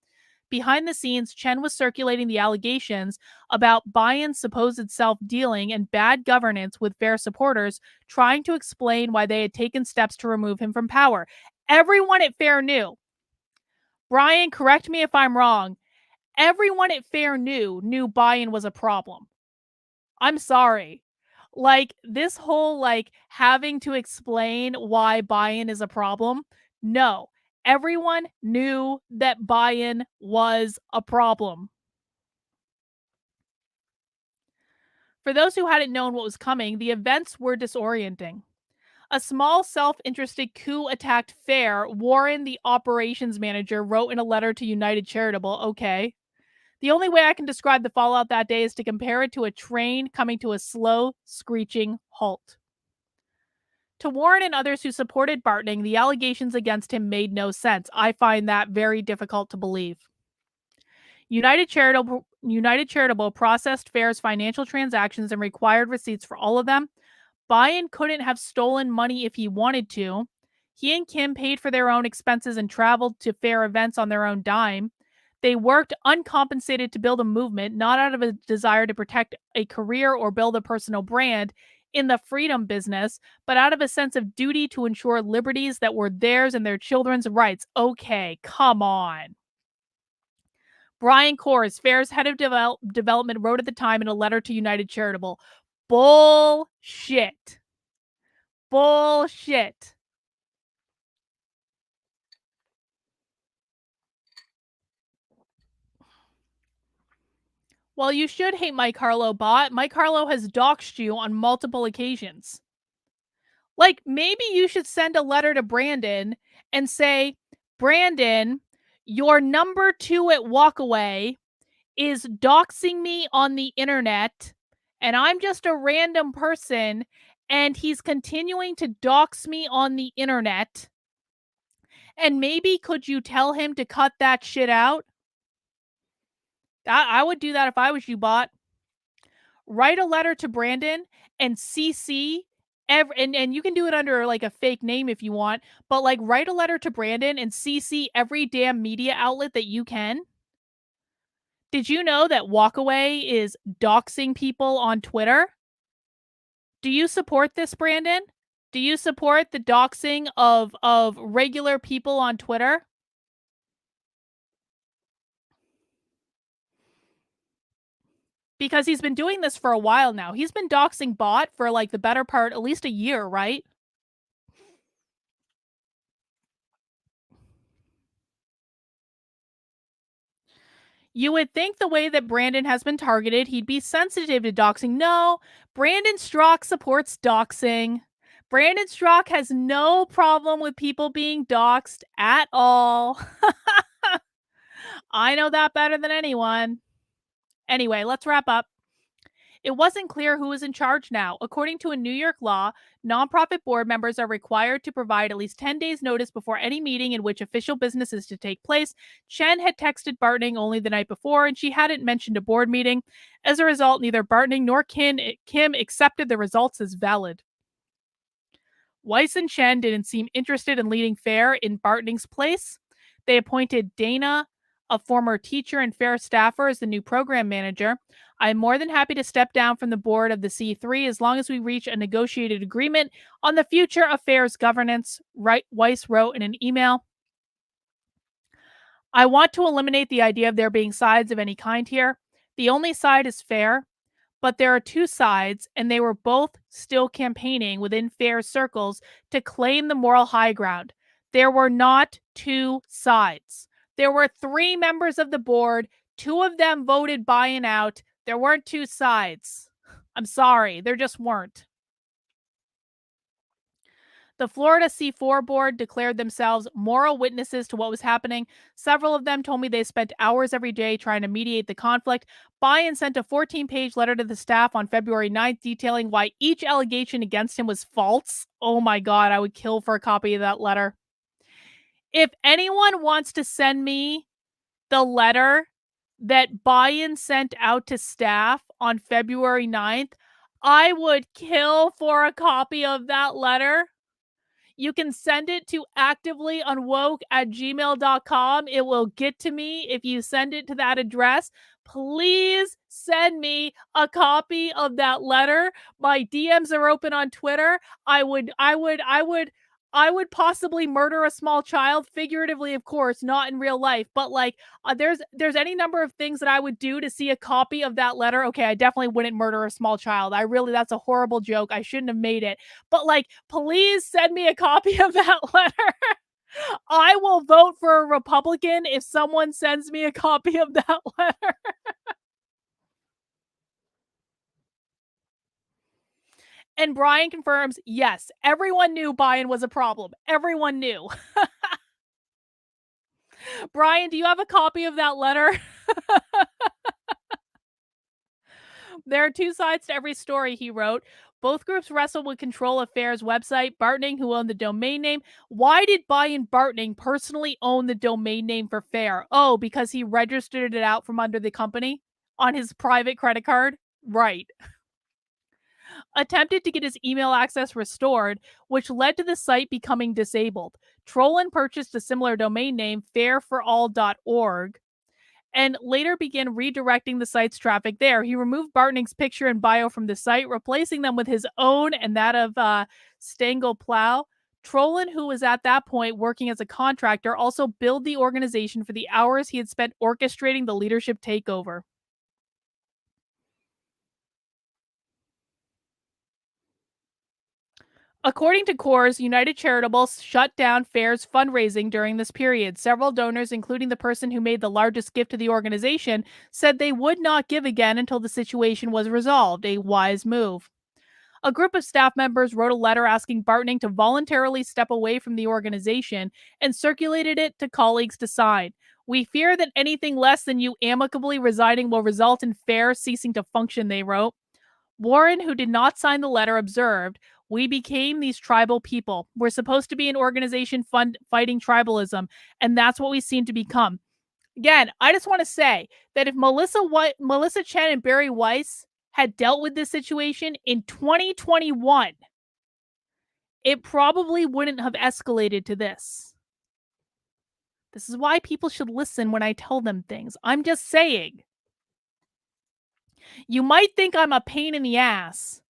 Behind the scenes, Chen was circulating the allegations about Bion's supposed self-dealing and bad governance with FAIR supporters, trying to explain why they had taken steps to remove him from power. Everyone at FAIR knew. Brian, correct me if I'm wrong. Everyone at FAIR knew Bion was a problem. I'm sorry. Like, this whole, having to explain why Bion is a problem. No. Everyone knew that Bion was a problem. For those who hadn't known what was coming, the events were disorienting. A small self-interested coup attacked FAIR, Warren, the operations manager, wrote in a letter to United Charitable. Okay. The only way I can describe the fallout that day is to compare it to a train coming to a slow, screeching halt. To Warren and others who supported Bartning, the allegations against him made no sense. I find that very difficult to believe. United Charitable processed FAIR's financial transactions and required receipts for all of them. Bion couldn't have stolen money if he wanted to. He and Kim paid for their own expenses and traveled to FAIR events on their own dime. They worked uncompensated to build a movement, not out of a desire to protect a career or build a personal brand in the freedom business, but out of a sense of duty to ensure liberties that were theirs and their children's rights. Okay, come on. Brian Kors, FAIR's head of development, wrote at the time in a letter to United Charitable, bullshit. Bullshit. Well, you should hate Mike Harlow, bot. Mike Harlow has doxed you on multiple occasions. Like, maybe you should send a letter to Brandon and say, Brandon, your number 2 at Walkaway is doxing me on the internet, and I'm just a random person, and he's continuing to dox me on the internet. And maybe could you tell him to cut that shit out? I would do that if I was you, bot. Write a letter to Brandon and CC and you can do it under like a fake name if you want, but like write a letter to Brandon and CC every damn media outlet that you can. Did you know that Walkaway is doxing people on Twitter? Do you support this, Brandon? Do you support the doxing of regular people on Twitter? Because he's been doing this for a while now. He's been doxing bot for like the better part, at least a year, right? You would think the way that Brandon has been targeted, he'd be sensitive to doxing. No, Brandon Strzok supports doxing. Brandon Strzok has no problem with people being doxed at all. I know that better than anyone. Anyway, let's wrap up. It wasn't clear who was in charge now. According to a New York law, nonprofit board members are required to provide at least 10 days' notice before any meeting in which official business is to take place. Chen had texted Bartning only the night before, and she hadn't mentioned a board meeting. As a result, neither Bartning nor Kim accepted the results as valid. Weiss and Chen didn't seem interested in leading FAIR in Bartning's place. They appointed Dana, a former teacher and FAIR staffer, as the new program manager. I'm more than happy to step down from the board of the C3 as long as we reach a negotiated agreement on the future of FAIR's governance, Weiss wrote in an email. I want to eliminate the idea of there being sides of any kind here. The only side is FAIR, but there are 2 sides, and they were both still campaigning within FAIR circles to claim the moral high ground. There were not 2 sides. There were 3 members of the board. 2 of them voted buying out. There weren't 2 sides. I'm sorry, there just weren't. The Florida C4 board declared themselves moral witnesses to what was happening. Several of them told me they spent hours every day trying to mediate the conflict. Bion sent a 14-page letter to the staff on February 9th detailing why each allegation against him was false. Oh my God, I would kill for a copy of that letter. If anyone wants to send me the letter that Bion sent out to staff on February 9th, I would kill for a copy of that letter. You can send it to activelyunwoke@gmail.com. It will get to me if you send it to that address. Please send me a copy of that letter. My DMs are open on Twitter. I would possibly murder a small child, figuratively, of course, not in real life. But like, there's any number of things that I would do to see a copy of that letter. Okay, I definitely wouldn't murder a small child. That's a horrible joke. I shouldn't have made it. But like, please send me a copy of that letter. I will vote for a Republican if someone sends me a copy of that letter. And Brian confirms, yes, everyone knew Bion was a problem. Everyone knew. Brian, do you have a copy of that letter? There are 2 sides to every story, he wrote. Both groups wrestle with control of FAIR's website. Bartning, who owned the domain name. Why did Bion Bartning personally own the domain name for FAIR? Oh, because he registered it out from under the company on his private credit card? Right. Attempted to get his email access restored, which led to the site becoming disabled. Trollin purchased a similar domain name, fairforall.org, and later began redirecting the site's traffic there. He removed Bartning's picture and bio from the site, replacing them with his own and that of Stengel Plow. Trollin, who was at that point working as a contractor, also billed the organization for the hours he had spent orchestrating the leadership takeover. According to Coors, United Charitable shut down FAIR's fundraising during this period. Several donors, including the person who made the largest gift to the organization, said they would not give again until the situation was resolved, a wise move. A group of staff members wrote a letter asking Bartning to voluntarily step away from the organization and circulated it to colleagues to sign. We fear that anything less than you amicably resigning will result in FAIR ceasing to function, they wrote. Warren, who did not sign the letter, observed, "We became these tribal people. We're supposed to be an organization fighting tribalism, and that's what we seem to become." Again, I just want to say that if Melissa Chen and Barry Weiss had dealt with this situation in 2021, it probably wouldn't have escalated to this. This is why people should listen when I tell them things. I'm just saying. You might think I'm a pain in the ass,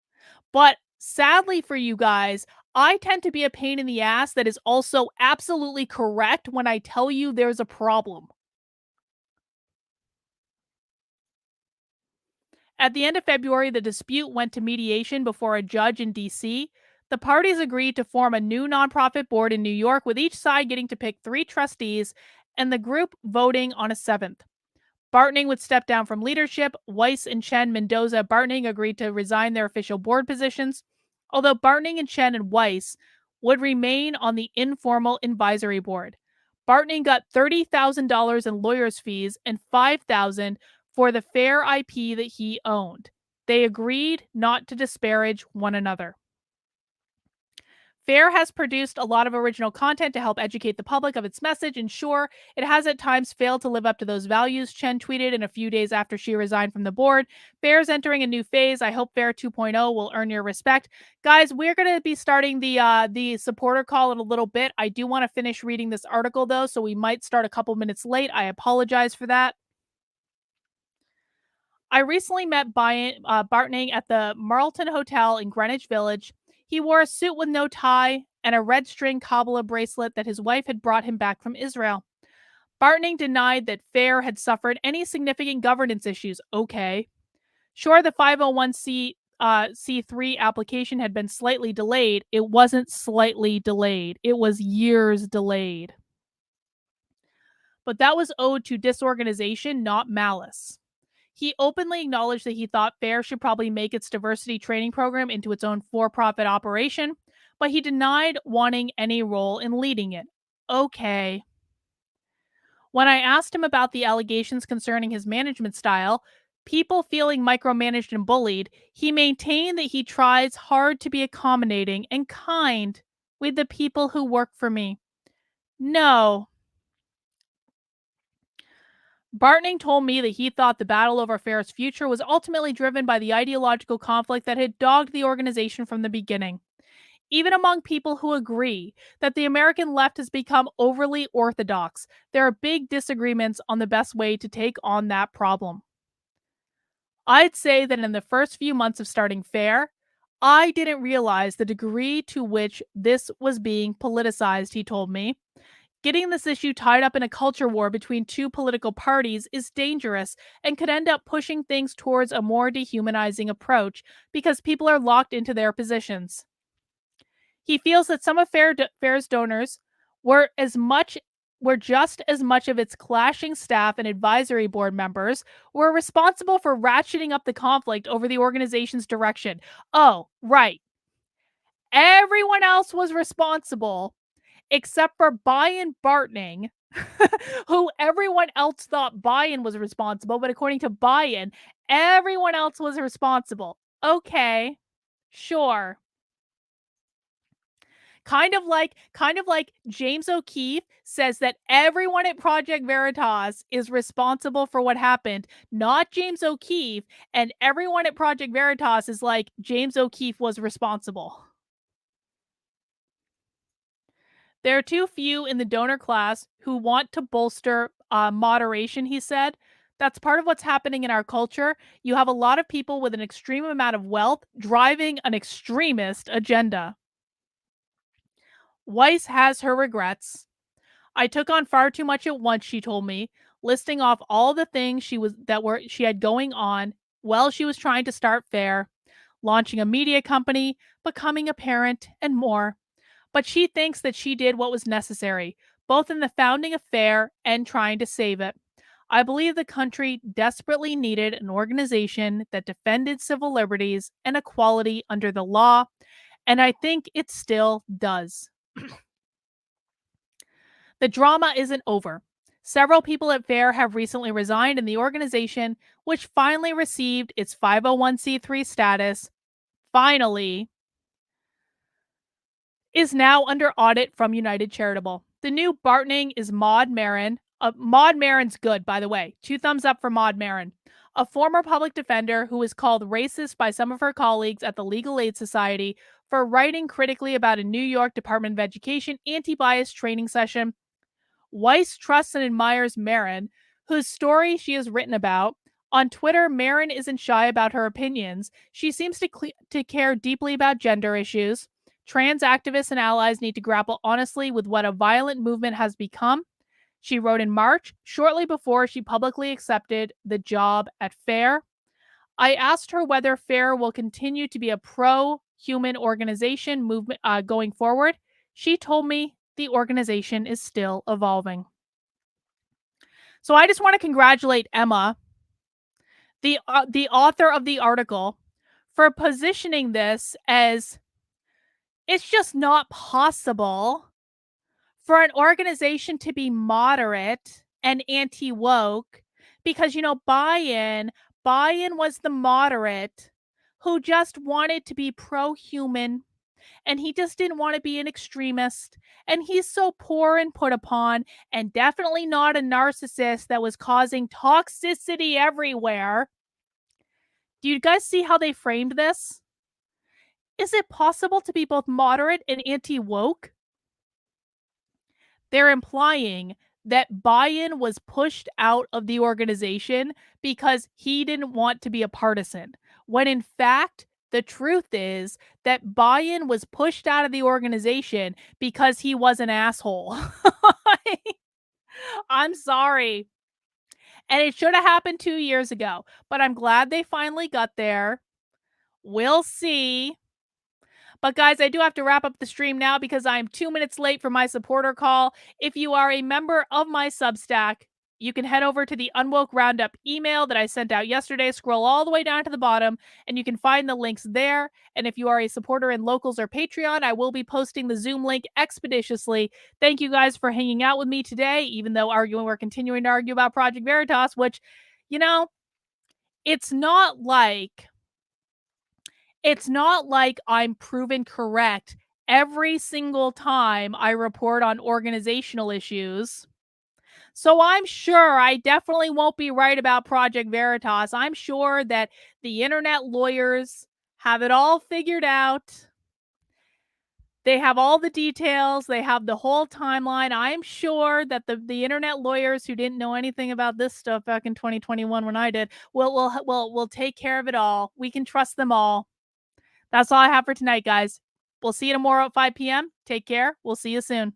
but sadly for you guys, I tend to be a pain in the ass that is also absolutely correct when I tell you there's a problem. At the end of February, the dispute went to mediation before a judge in DC. The parties agreed to form a new nonprofit board in New York, with each side getting to pick 3 trustees and the group voting on a seventh. Bartning would step down from leadership. Weiss and Chen Mendoza Bartning agreed to resign their official board positions, although Bartning and Chen and Weiss would remain on the informal advisory board. Bartning got $30,000 in lawyers' fees and $5,000 for the FAIR IP that he owned. They agreed not to disparage one another. FAIR has produced a lot of original content to help educate the public of its message, and sure, it has at times failed to live up to those values, Chen tweeted in a few days after she resigned from the board. FAIR's entering a new phase. I hope FAIR 2.0 will earn your respect. Guys, we're going to be starting the supporter call in a little bit. I do want to finish reading this article, though, so we might start a couple minutes late. I apologize for that. I recently met Bartning at the Marlton Hotel in Greenwich Village. He wore a suit with no tie and a red string Kabbalah bracelet that his wife had brought him back from Israel. Bartning denied that FAIR had suffered any significant governance issues. Okay. Sure, the 501c3 application had been slightly delayed. It wasn't slightly delayed. It was years delayed. But that was owed to disorganization, not malice. He openly acknowledged that he thought FAIR should probably make its diversity training program into its own for-profit operation, but he denied wanting any role in leading it. Okay. When I asked him about the allegations concerning his management style, people feeling micromanaged and bullied, he maintained that he tries hard to be accommodating and kind with the people who work for me. No. Bartning told me that he thought the battle over FAIR's future was ultimately driven by the ideological conflict that had dogged the organization from the beginning. Even among people who agree that the American left has become overly orthodox, there are big disagreements on the best way to take on that problem. I'd say that in the first few months of starting FAIR, I didn't realize the degree to which this was being politicized, he told me. Getting this issue tied up in a culture war between two political parties is dangerous and could end up pushing things towards a more dehumanizing approach because people are locked into their positions. He feels that some of FAIR's donors were just as much of its clashing staff and advisory board members were responsible for ratcheting up the conflict over the organization's direction. Oh, right. Everyone else was responsible except for Bion Bartning, who everyone else thought Bion was responsible, but according to Bion, everyone else was responsible. Okay, sure. Kind of like James O'Keefe says that everyone at Project Veritas is responsible for what happened, not James O'Keefe, and everyone at Project Veritas is like James O'Keefe was responsible. There are too few in the donor class who want to bolster moderation, he said. That's part of what's happening in our culture. You have a lot of people with an extreme amount of wealth driving an extremist agenda. Weiss has her regrets. I took on far too much at once, she told me, listing off all the things she had going on while she was trying to start FAIR, launching a media company, becoming a parent, and more. But she thinks that she did what was necessary, both in the founding of FAIR and trying to save it. I believe the country desperately needed an organization that defended civil liberties and equality under the law, and I think it still does. The drama isn't over. Several people at FAIR have recently resigned, and the organization, which finally received its 501c3 status, finally, is now under audit from United Charitable. The new Bartning is Maud Marin. Maud Marin's good, by the way. 2 thumbs up for Maud Marin. A former public defender who is called racist by some of her colleagues at the Legal Aid Society for writing critically about a New York Department of Education anti-bias training session. Weiss trusts and admires Marin, whose story she has written about. On Twitter, Marin isn't shy about her opinions. She seems to care deeply about gender issues. Trans activists and allies need to grapple honestly with what a violent movement has become. She wrote in March, shortly before she publicly accepted the job at FAIR. I asked her whether FAIR will continue to be a pro-human organization movement going forward. She told me the organization is still evolving. So I just want to congratulate Emma, the author of the article, for positioning this as it's just not possible for an organization to be moderate and anti-woke because, Bion was the moderate who just wanted to be pro-human, and he just didn't want to be an extremist, and he's so poor and put upon, and definitely not a narcissist that was causing toxicity everywhere. Do you guys see how they framed this? Is it possible to be both moderate and anti-woke? They're implying that Bion was pushed out of the organization because he didn't want to be a partisan, when in fact, the truth is that Bion was pushed out of the organization because he was an asshole. I'm sorry. And it should have happened 2 years ago, but I'm glad they finally got there. We'll see. But guys, I do have to wrap up the stream now because I'm 2 minutes late for my supporter call. If you are a member of my Substack, you can head over to the Unwoke Roundup email that I sent out yesterday. Scroll all the way down to the bottom, and you can find the links there. And if you are a supporter in Locals or Patreon, I will be posting the Zoom link expeditiously. Thank you guys for hanging out with me today, even though we're continuing to argue about Project Veritas, which, it's not like I'm proven correct every single time I report on organizational issues. So I'm sure I definitely won't be right about Project Veritas. I'm sure that the internet lawyers have it all figured out. They have all the details. They have the whole timeline. I'm sure that the internet lawyers who didn't know anything about this stuff back in 2021 when I did will take care of it all. We can trust them all. That's all I have for tonight, guys. We'll see you tomorrow at 5 p.m. Take care. We'll see you soon.